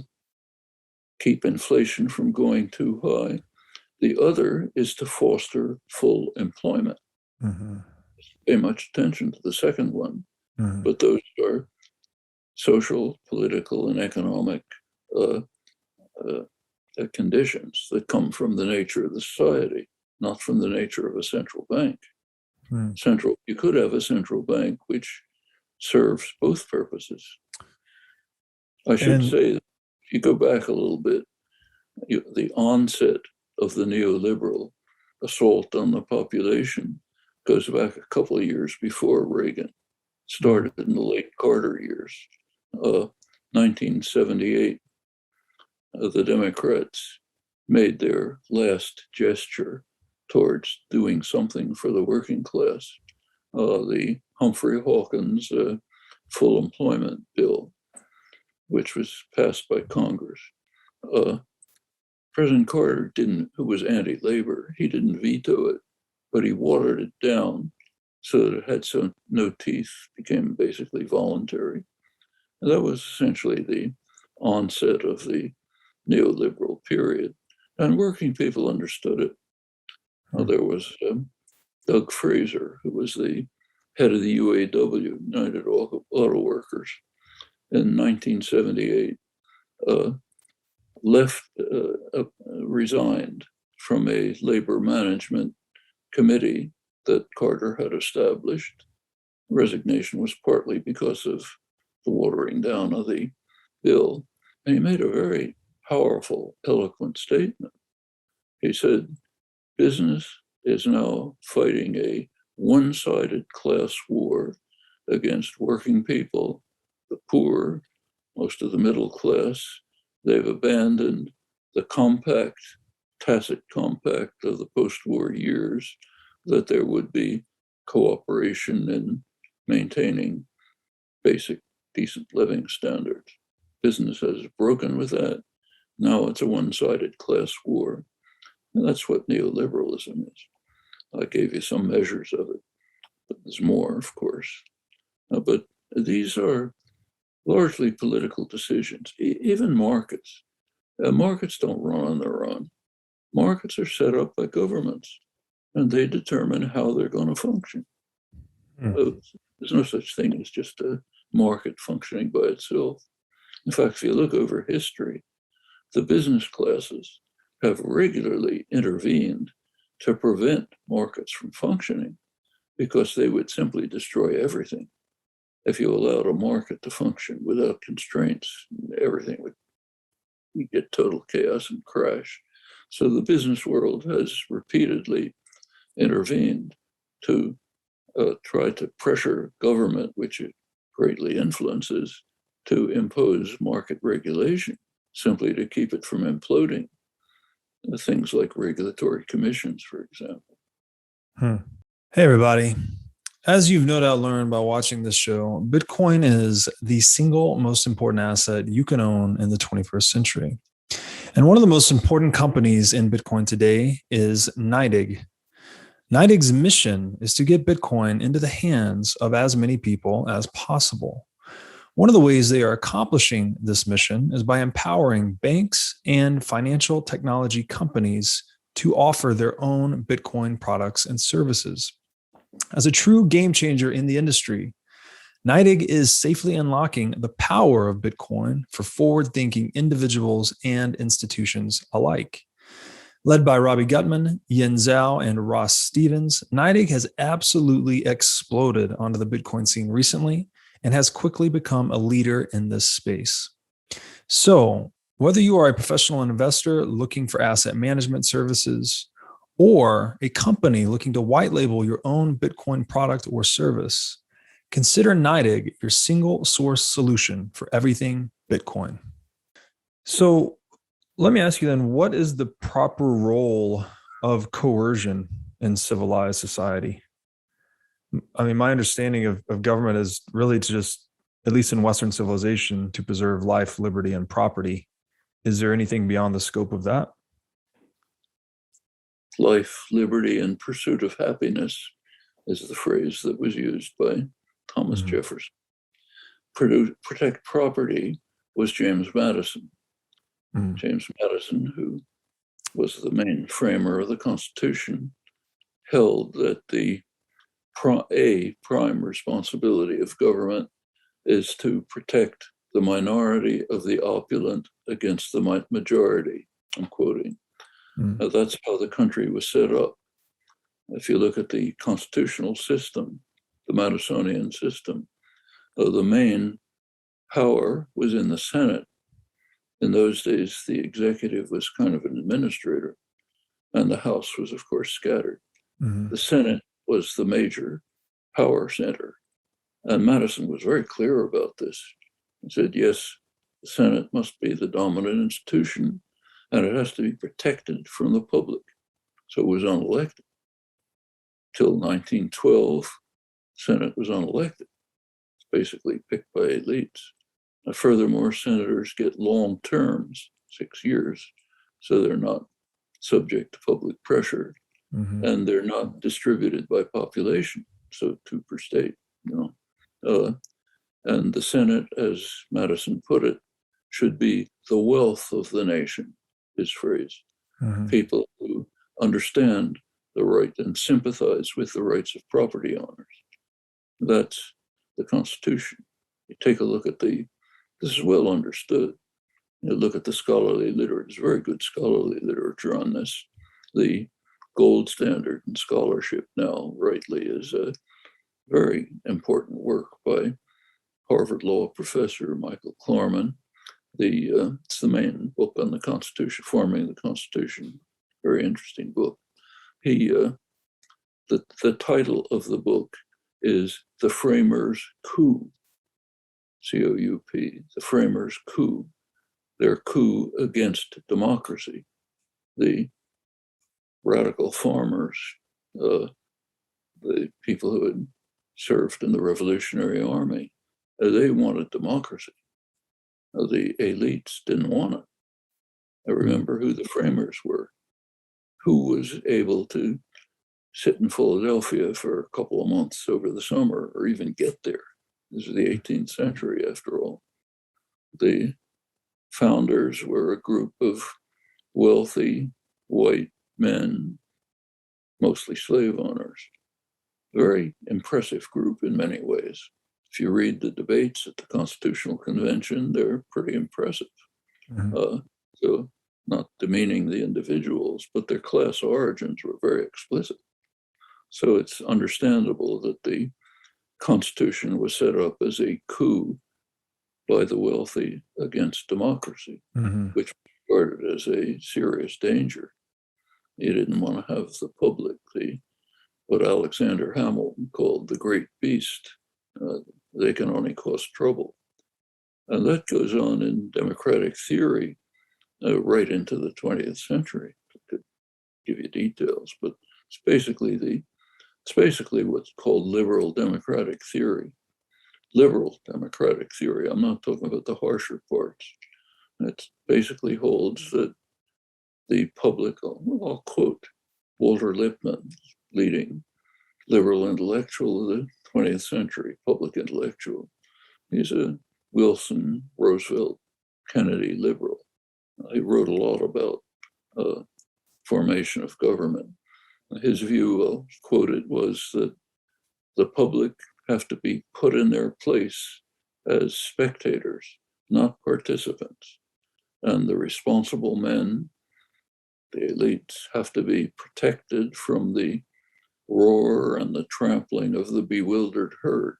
keep inflation from going too high. The other is to foster full employment. Mm-hmm. Pay much attention to the second one, Mm-hmm. but those are social, political, and economic conditions that come from the nature of the society, not from the nature of a central bank. You could have a central bank which serves both purposes. I should say, if you go back a little bit, the onset of the neoliberal assault on the population goes back a couple of years before Reagan. Started in the late Carter years, 1978. The Democrats made their last gesture towards doing something for the working class. The Humphrey Hawkins full employment bill, which was passed by Congress. President Carter who was anti-labor, he didn't veto it, but he watered it down so that it had no teeth, became basically voluntary. And that was essentially the onset of the neoliberal period. And working people understood it. There was Doug Fraser, who was the head of the UAW, United Auto Workers, in 1978, resigned from a labor management committee that Carter had established. Resignation was partly because of the watering down of the bill. And he made a very powerful, eloquent statement. He said, business is now fighting a one-sided class war against working people, the poor, most of the middle class. They've abandoned the tacit compact of the post-war years that there would be cooperation in maintaining basic, decent living standards. Business has broken with that. Now it's a one-sided class war. And that's what neoliberalism is. I gave you some measures of it, but there's more, of course. But these are largely political decisions. Even markets. Markets don't run on their own. Markets are set up by governments, and they determine how they're going to function. There's no such thing as just a market functioning by itself. In fact, if you look over history, the business classes have regularly intervened to prevent markets from functioning because they would simply destroy everything. If you allowed a market to function without constraints, everything would get total chaos and crash. So the business world has repeatedly intervened to try to pressure government, which it greatly influences, to impose market regulation, simply to keep it from imploding. Things like regulatory commissions, for example. Hey, everybody. As you've no doubt learned by watching this show, Bitcoin is the single most important asset you can own in the 21st century. And one of the most important companies in Bitcoin today is NYDIG. NYDIG's mission is to get Bitcoin into the hands of as many people as possible. One of the ways they are accomplishing this mission is by empowering banks and financial technology companies to offer their own Bitcoin products and services. As a true game changer in the industry, NYDIG is safely unlocking the power of Bitcoin for forward-thinking individuals and institutions alike. Led by Robbie Gutman, Yin Zhao, and Ross Stevens, NYDIG has absolutely exploded onto the Bitcoin scene recently and has quickly become a leader in this space. So, whether you are a professional investor looking for asset management services, or a company looking to white label your own Bitcoin product or service, consider NYDIG your single source solution for everything Bitcoin. So let me ask you then, what is the proper role of coercion in civilized society? I mean, my understanding of government is really to just, at least in Western civilization, to preserve life, liberty, and property. Is there anything beyond the scope of that? Life, liberty, and pursuit of happiness is the phrase that was used by Thomas Jefferson. Protect property was James Madison. James Madison, who was the main framer of the Constitution, held that the prime responsibility of government is to protect the minority of the opulent against the majority. I'm quoting. That's how the country was set up. If you look at the constitutional system, the Madisonian system, the main power was in the Senate. In those days, the executive was kind of an administrator, and the House was, of course, scattered. The Senate was the major power center. And Madison was very clear about this. He said, yes, the Senate must be the dominant institution, and it has to be protected from the public. So it was unelected. Till 1912, Senate was unelected. It's basically picked by elites. Now, furthermore, senators get long terms, 6 years, so they're not subject to public pressure, and they're not distributed by population, so 2 per state, and the Senate, as Madison put it, should be the wealth of the nation, his phrase. People who understand the right and sympathize with the rights of property owners. That's the Constitution. You take a look at this is well understood. You look at the scholarly literature, there's very good scholarly literature on this. The gold standard in scholarship now, rightly, is a very important work by Harvard Law professor Michael Klarman, It's the main book on the Constitution, forming the Constitution. Very interesting book. The title of the book is The Framers' Coup, C-O-U-P, The Framers' Coup, their coup against democracy. The radical farmers, the people who had served in the Revolutionary Army, they wanted democracy. The elites didn't want it. I remember who the framers were. Who was able to sit in Philadelphia for a couple of months over the summer or even get there. This is the 18th century, after all. The founders were a group of wealthy white men, mostly slave owners. Very impressive group in many ways. If you read the debates at the Constitutional Convention, they're pretty impressive. So not demeaning the individuals, but their class origins were very explicit. So it's understandable that the Constitution was set up as a coup by the wealthy against democracy, which was regarded as a serious danger. You didn't want to have the public, what Alexander Hamilton called the great beast. They can only cause trouble. And that goes on in democratic theory right into the 20th century. I could give you details, but it's basically what's called liberal democratic theory. Liberal democratic theory, I'm not talking about the harsher parts. It basically holds that the public, I'll quote Walter Lippmann, leading liberal intellectual of the 20th century, public intellectual. He's a Wilson, Roosevelt, Kennedy liberal. He wrote a lot about formation of government. His view, I'll quote it, was that the public have to be put in their place as spectators, not participants. And the responsible men, the elites, have to be protected from the roar and the trampling of the bewildered herd.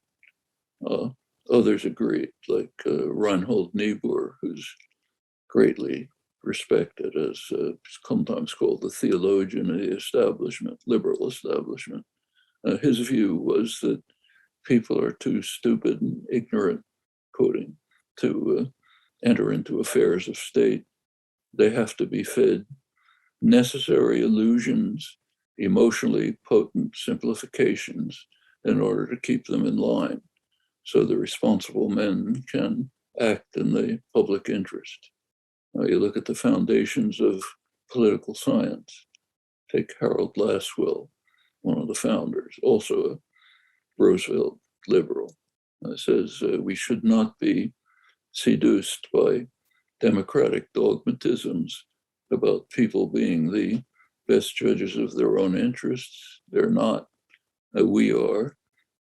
Others agreed, like Reinhold Niebuhr, who's greatly respected as sometimes called the theologian of the establishment, liberal establishment. His view was that people are too stupid and ignorant, quoting, to enter into affairs of state. They have to be fed necessary illusions, emotionally potent simplifications in order to keep them in line so the responsible men can act in the public interest. You look at the foundations of political science. Take Harold Lasswell, one of the founders, also a Roosevelt liberal, says we should not be seduced by democratic dogmatisms about people being the best judges of their own interests. They're not. We are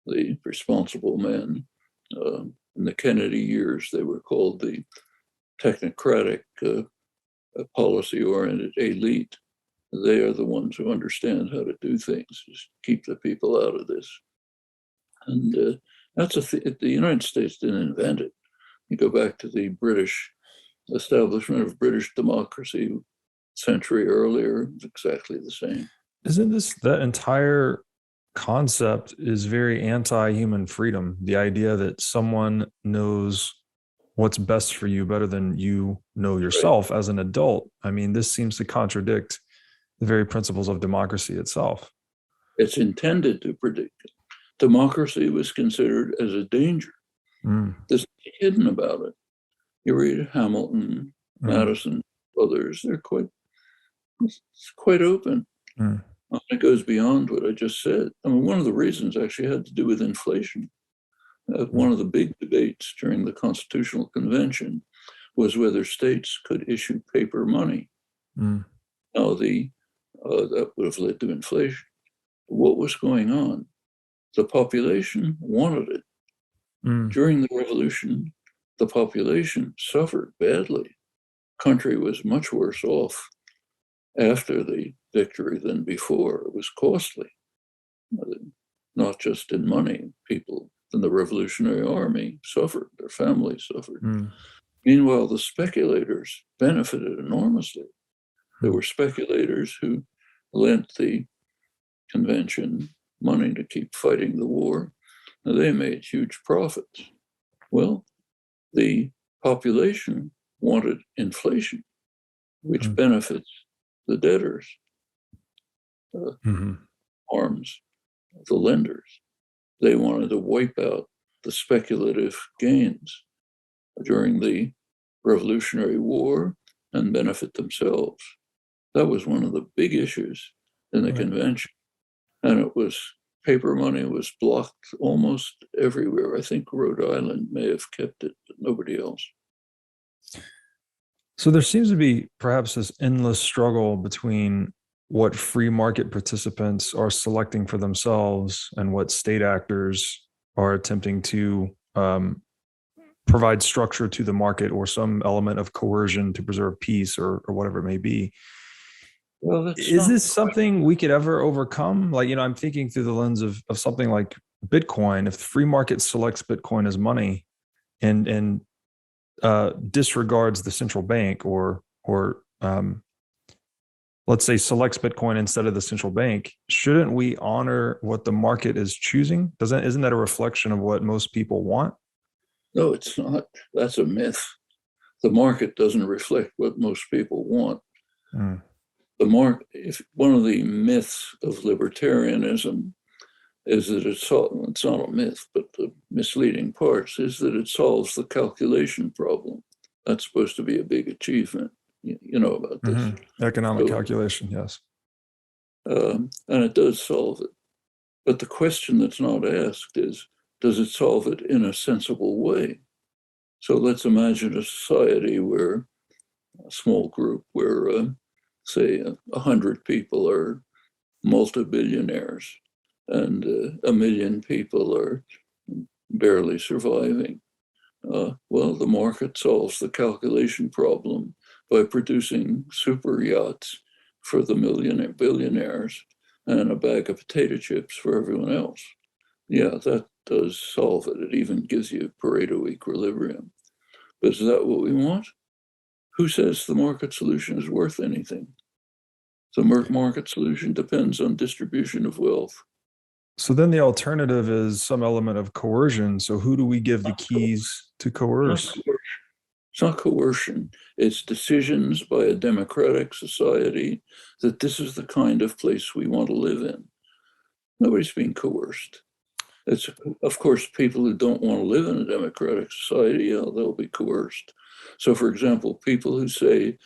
the responsible men. In the Kennedy years, they were called the technocratic, policy-oriented elite. They are the ones who understand how to do things, just keep the people out of this. And that's the United States didn't invent it. You go back to the British establishment of British democracy a century earlier, it's exactly the same. Isn't that entire concept is very anti-human freedom? The idea that someone knows what's best for you better than you know yourself as an adult. I mean, this seems to contradict the very principles of democracy itself. It's intended to predict it. Democracy was considered as a danger. There's nothing hidden about it. You read Hamilton, Madison, others, they're quite open. It goes beyond what I just said. I mean, one of the reasons actually had to do with inflation. One of the big debates during the Constitutional Convention was whether states could issue paper money. Now, that would have led to inflation. What was going on? The population wanted it. During the revolution, the population suffered badly. Country was much worse off after the victory than before. It was costly, not just in money. People in the Revolutionary Army suffered, their families suffered. Meanwhile, the speculators benefited enormously. There were speculators who lent the convention money to keep fighting the war, and they made huge profits. Well, the population wanted inflation, which benefits the debtors, harms the lenders. They wanted to wipe out the speculative gains during the Revolutionary War and benefit themselves. That was one of the big issues in the convention. And it was, paper money was blocked almost everywhere. I think Rhode Island may have kept it, but nobody else. So there seems to be perhaps this endless struggle between what free market participants are selecting for themselves and what state actors are attempting to provide structure to the market or some element of coercion to preserve peace or whatever it may be. Well, is this something we could ever overcome? Like, I'm thinking through the lens of something like Bitcoin. If the free market selects Bitcoin as money and disregards the central bank or let's say selects Bitcoin instead of the central bank, shouldn't we honor what the market is choosing? Isn't that a reflection of what most people want? No, it's not. That's a myth. The market doesn't reflect what most people want. One of the myths of libertarianism is that it's not a myth, but the misleading parts is that it solves the calculation problem. That's supposed to be a big achievement. You know about this. Economic calculation, yes. And it does solve it. But the question that's not asked is, does it solve it in a sensible way? So let's imagine a society where a small group where, say, 100 people are multi-billionaires and 1 million people are barely surviving. Well, the market solves the calculation problem by producing super yachts for the billionaires and a bag of potato chips for everyone else. Yeah, that does solve it. It even gives you Pareto equilibrium. But is that what we want? Who says the market solution is worth anything? The market solution depends on distribution of wealth. So then the alternative is some element of coercion. So who do we give the keys to coerce? It's not coercion. It's decisions by a democratic society that this is the kind of place we want to live in. Nobody's being coerced. It's, of course, people who don't want to live in a democratic society, they'll be coerced. So, for example, people who say,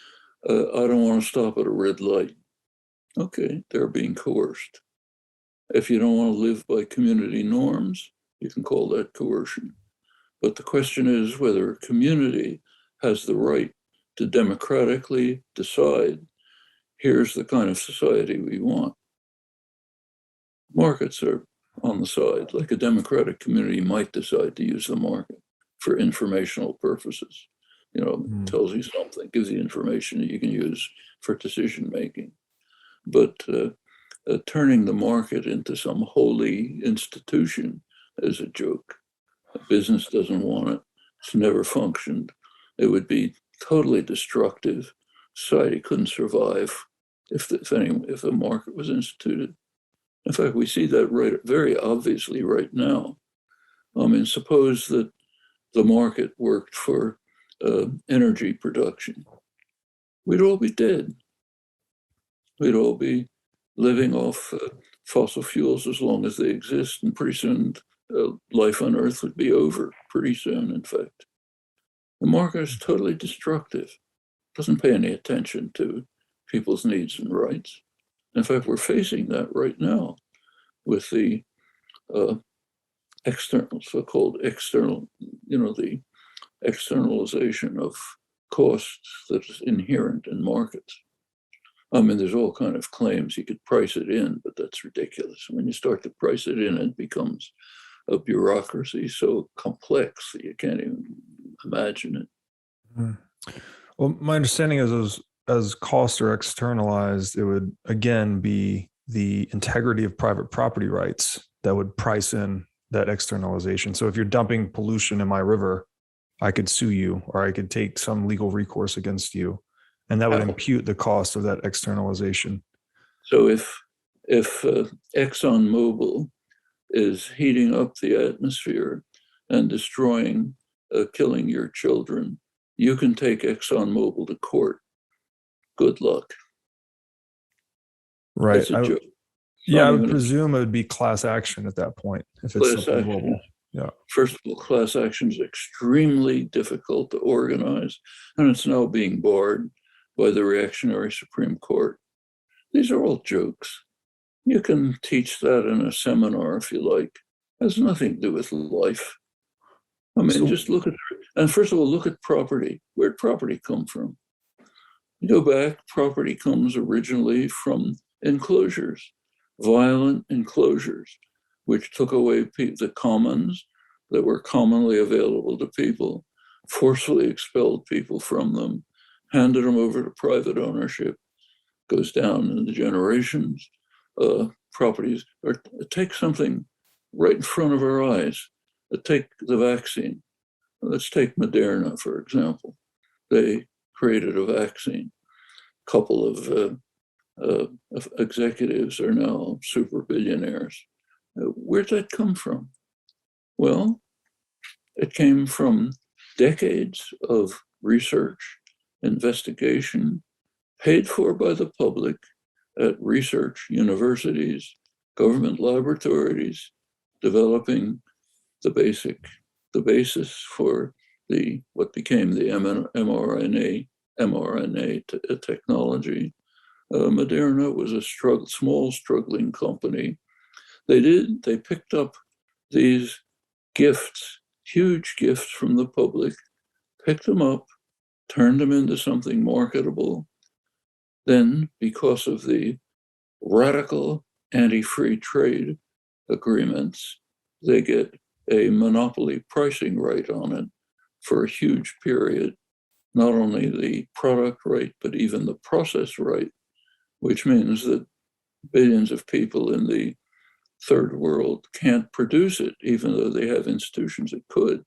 I don't want to stop at a red light. Okay, they're being coerced. If you don't want to live by community norms, you can call that coercion. But the question is whether a community has the right to democratically decide, here's the kind of society we want. Markets are on the side, like a democratic community might decide to use the market for informational purposes. Tells you something, gives you information that you can use for decision making. But turning the market into some holy institution is a joke. A business doesn't want it. It's never functioned. It would be totally destructive. Society couldn't survive if the market was instituted. In fact, we see that very obviously right now. I mean, suppose that the market worked for energy production. We'd all be dead. We'd all be living off fossil fuels as long as they exist, and pretty soon life on Earth would be over. Pretty soon, in fact. The market is totally destructive. Doesn't pay any attention to people's needs and rights. In fact, we're facing that right now with the so-called external, the externalization of costs that is inherent in markets. I mean, there's all kind of claims you could price it in, but that's ridiculous. When you start to price it in, it becomes a bureaucracy so complex that you can't even imagine it. Well, my understanding is as costs are externalized, it would again be the integrity of private property rights that would price in that externalization. So if you're dumping pollution in my river, I could sue you or I could take some legal recourse against you. And that would How? impute the cost of that externalization. So if ExxonMobil is heating up the atmosphere and destroying, killing your children, you can take ExxonMobil to court. Good luck. Right. It's a joke. Yeah, I would presume it would be class action at that point if it's Class something action. global. Yeah. First of all, class action is extremely difficult to organize, and it's now being barred by the reactionary Supreme Court. These are all jokes. You can teach that in a seminar if you like. It has nothing to do with life. I mean, just look at, and first of all, look at property. Where'd property come from? You go back, property comes originally from enclosures, violent enclosures, which took away the commons that were commonly available to people, forcefully expelled people from them, handed them over to private ownership, goes down in the generations. Properties, or take something right in front of our eyes. Take the vaccine. Let's take Moderna, for example. They created a vaccine. A couple of executives are now super billionaires. Where'd that come from? Well, it came from decades of research, investigation, paid for by the public at research universities, government laboratories, developing the basis for what became the mRNA technology. Moderna was a small struggling company. They picked up these gifts, huge gifts from the public, picked them up, turned them into something marketable. Then, because of the radical anti-free trade agreements, they get a monopoly pricing right on it for a huge period, not only the product right, but even the process right, which means that billions of people in the third world can't produce it, even though they have institutions that could,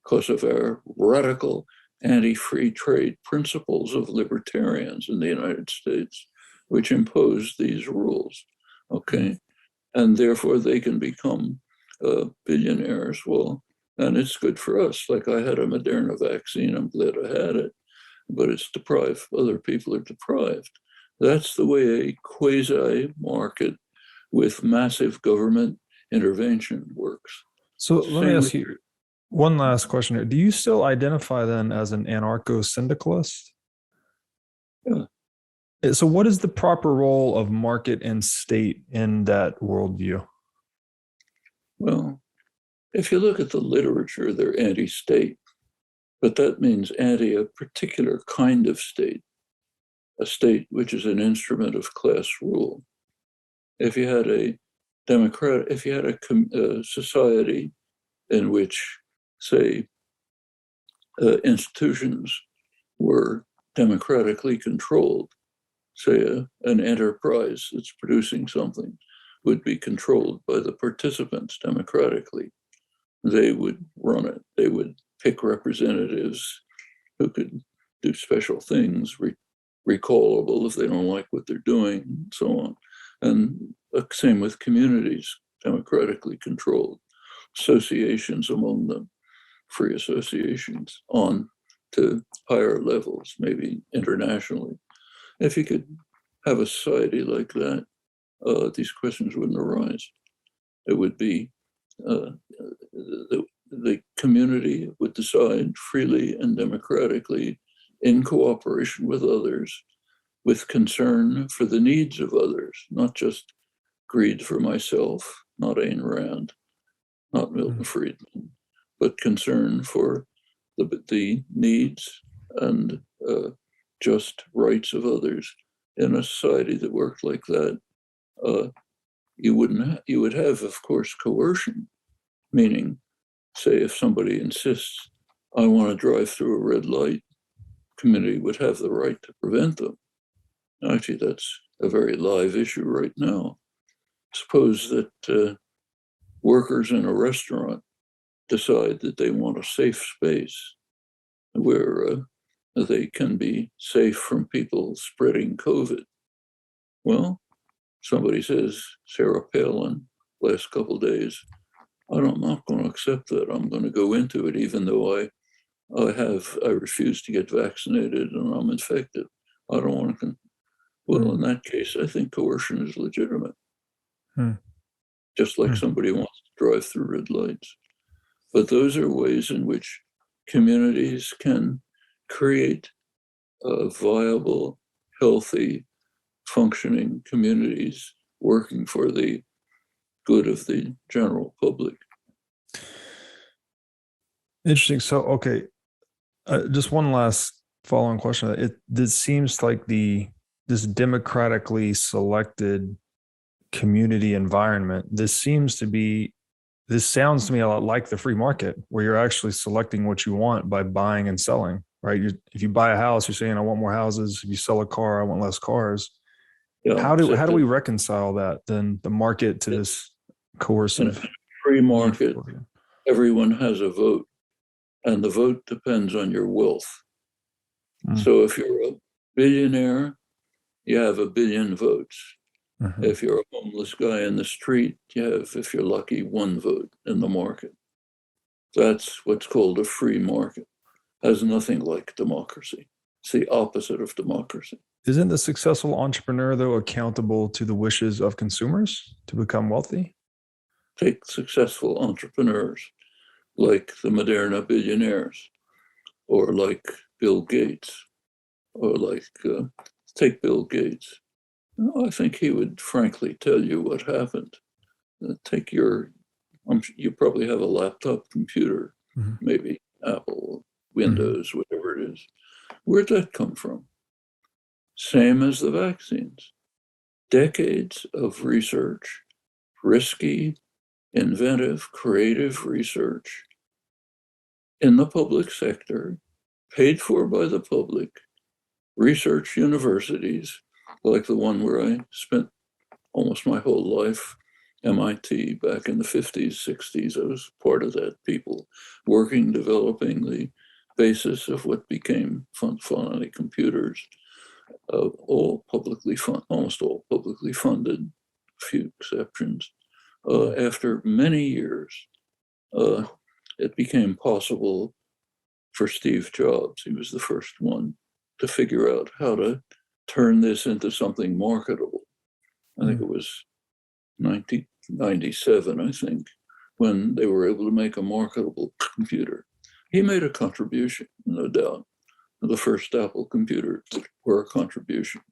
because of our radical anti-free trade principles of libertarians in the United States, which impose these rules, okay? And therefore they can become billionaires. Well, and it's good for us. Like I had a Moderna vaccine, I'm glad I had it, but it's deprived, other people are deprived. That's the way a quasi-market with massive government intervention works. So let me ask you one last question here. Do you still identify then as an anarcho-syndicalist? Yeah. So what is the proper role of market and state in that worldview? Well, if you look at the literature, they're anti-state, but that means anti a particular kind of state, a state which is an instrument of class rule. If you had a society in which, say, institutions were democratically controlled, say an enterprise that's producing something would be controlled by the participants democratically. They would run it. They would pick representatives who could do special things, recallable if they don't like what they're doing, and so on. And same with communities, democratically controlled, associations among them, free associations on to higher levels, maybe internationally. If you could have a society like that, these questions wouldn't arise. It would be the community would decide freely and democratically in cooperation with others, with concern for the needs of others, not just greed for myself, not Ayn Rand, not Milton Friedman, but concern for the needs and just rights of others. In a society that worked like that, you would have, of course, coercion, meaning, say, if somebody insists, I want to drive through a red light, community would have the right to prevent them. Actually, that's a very live issue right now. Suppose that workers in a restaurant decide that they want a safe space where they can be safe from people spreading COVID. Well, somebody says, Sarah Palin, last couple of days, I'm not going to accept that. I'm going to go into it, even though I refuse to get vaccinated and I'm infected. I don't want to. Well, in that case, I think coercion is legitimate. Just like somebody wants to drive through red lights. But those are ways in which communities can create viable, healthy, functioning communities working for the good of the general public. Interesting. So, okay, just one last following question. This seems like this democratically selected community environment. This sounds to me a lot like the free market, where you're actually selecting what you want by buying and selling. Right? If you buy a house, you're saying, "I want more houses." If you sell a car, "I want less cars." Yeah, how do we reconcile that then, the market to this coercive? In a free market, everyone has a vote, and the vote depends on your wealth. So if you're a billionaire, you have 1 billion votes. If you're a homeless guy in the street, you have, if you're lucky, 1 vote in the market. That's what's called a free market. Has nothing like democracy. It's the opposite of democracy. Isn't the successful entrepreneur, though, accountable to the wishes of consumers to become wealthy? Take successful entrepreneurs like the Moderna billionaires, or like Bill Gates, or like, take Bill Gates. I think he would frankly tell you what happened. Take you probably have a laptop computer, maybe Apple, Windows, whatever it is. Where'd that come from? Same as the vaccines. Decades of research, risky, inventive, creative research in the public sector, paid for by the public, research universities, like the one where I spent almost my whole life, MIT, back in the 50s, 60s. I was part of that, people working, developing the basis of what became finally computers, all publicly funded, almost all publicly funded, few exceptions. After many years, it became possible for Steve Jobs, he was the first one, to figure out how to turn this into something marketable. I think it was 1997, I think, when they were able to make a marketable computer. He made a contribution, no doubt. The first Apple computers were a contribution,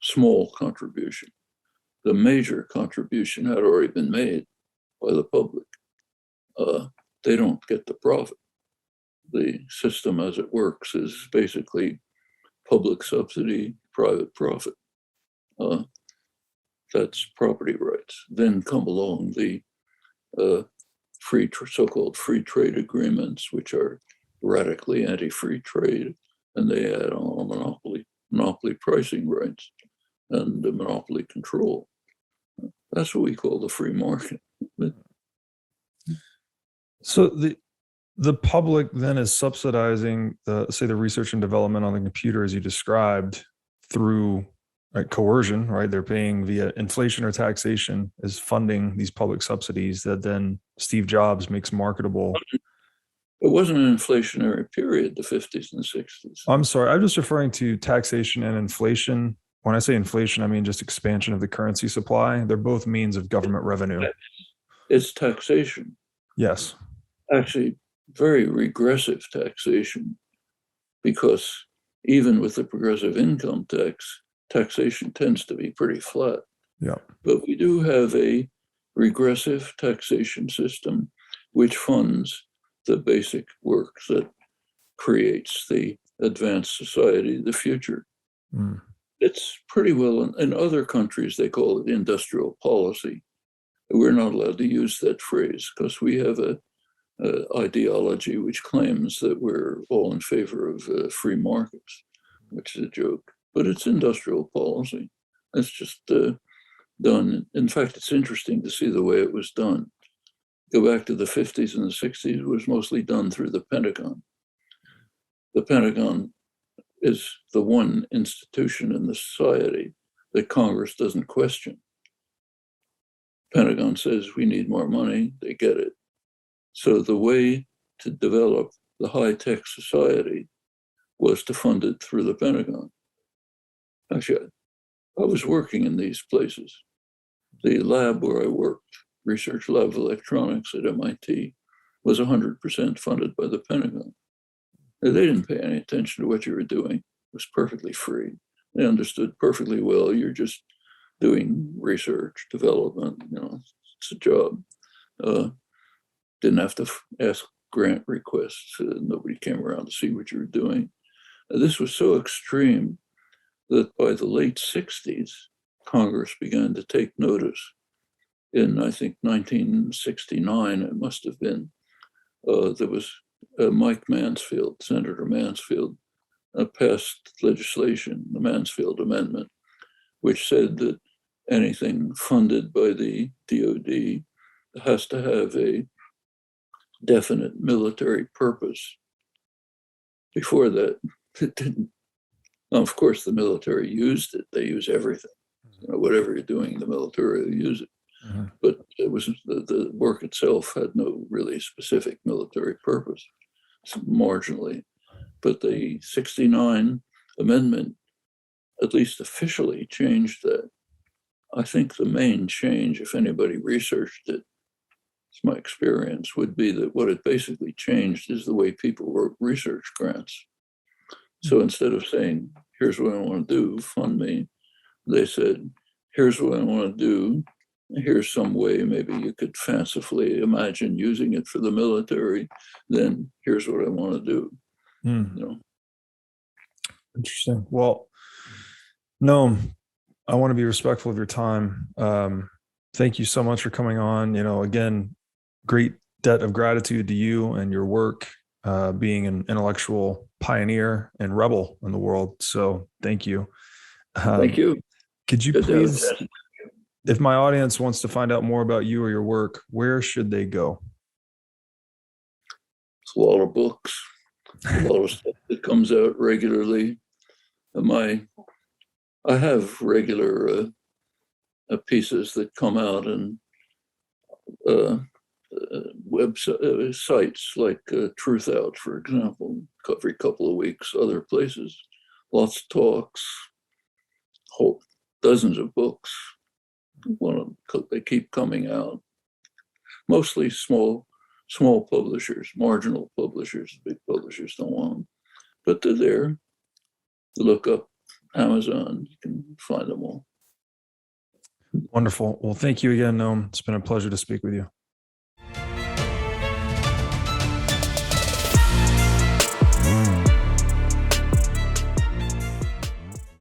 small contribution. The major contribution had already been made by the public. They don't get the profit. The system as it works is basically public subsidy, private profit. That's property rights. Then come along the so-called free trade agreements, which are radically anti-free trade, and they add on monopoly pricing rights and monopoly control. That's what we call the free market. So the public then is subsidizing the research and development on the computer, as you described, through coercion, right? They're paying via inflation or taxation, is funding these public subsidies that then Steve Jobs makes marketable. It wasn't an inflationary period, the 50s and 60s. I'm sorry, I'm just referring to taxation and inflation. When I say inflation, I mean just expansion of the currency supply. They're both means of government revenue. It's taxation. Yes. Actually, very regressive taxation, because even with the progressive income tax, taxation tends to be pretty flat. Yeah. But we do have a regressive taxation system which funds the basic work that creates the advanced society, the future. It's pretty well, in other countries, they call it industrial policy. We're not allowed to use that phrase because we have a ideology which claims that we're all in favor of free markets, which is a joke. But it's industrial policy. It's just done. In fact, it's interesting to see the way it was done. Go back to the 50s and the 60s, it was mostly done through the Pentagon. the Pentagon is the one institution in the society that Congress doesn't question. Pentagon says we need more money, they get it. So the way to develop the high-tech society was to fund it through the Pentagon. Actually, I was working in these places. The lab where I worked, Research Lab of Electronics at MIT, was 100% funded by the Pentagon. They didn't pay any attention to what you were doing. It was perfectly free. They understood perfectly well you're just doing research, development, it's a job. Didn't have to ask grant requests. Nobody came around to see what you were doing. This was so extreme that by the late 60s, Congress began to take notice. In, I think, 1969, it must have been, there was Mike Mansfield, Senator Mansfield, passed legislation, the Mansfield Amendment, which said that anything funded by the DoD has to have a definite military purpose. Before that, it didn't. Now, of course, the military used it. They use everything. Whatever you're doing, the military will use it. Mm-hmm. But it was the work itself had no really specific military purpose, marginally. But the 69 amendment, at least officially, changed that. I think the main change, if anybody researched it, it's my experience, would be that what it basically changed is the way people wrote research grants. So instead of saying, here's what I want to do, fund me, they said, here's what I want to do. Here's some way maybe you could fancifully imagine using it for the military. Then here's what I want to do. Interesting. Well, Noam, I want to be respectful of your time. Thank you so much for coming on. Again, great debt of gratitude to you and your work, being an intellectual pioneer and rebel in the world. So thank you. Thank you. Could you please, if my audience wants to find out more about you or your work, where should they go? It's a lot of books, a lot of stuff that comes out regularly. I have regular pieces that come out and websites like Truth Out, for example, every couple of weeks, other places, lots of talks, whole dozens of books. They keep coming out. Mostly small publishers, marginal publishers. Big publishers don't want them, but they're there. Look up Amazon, you can find them all. Wonderful. Well, thank you again, Noam. It's been a pleasure to speak with you.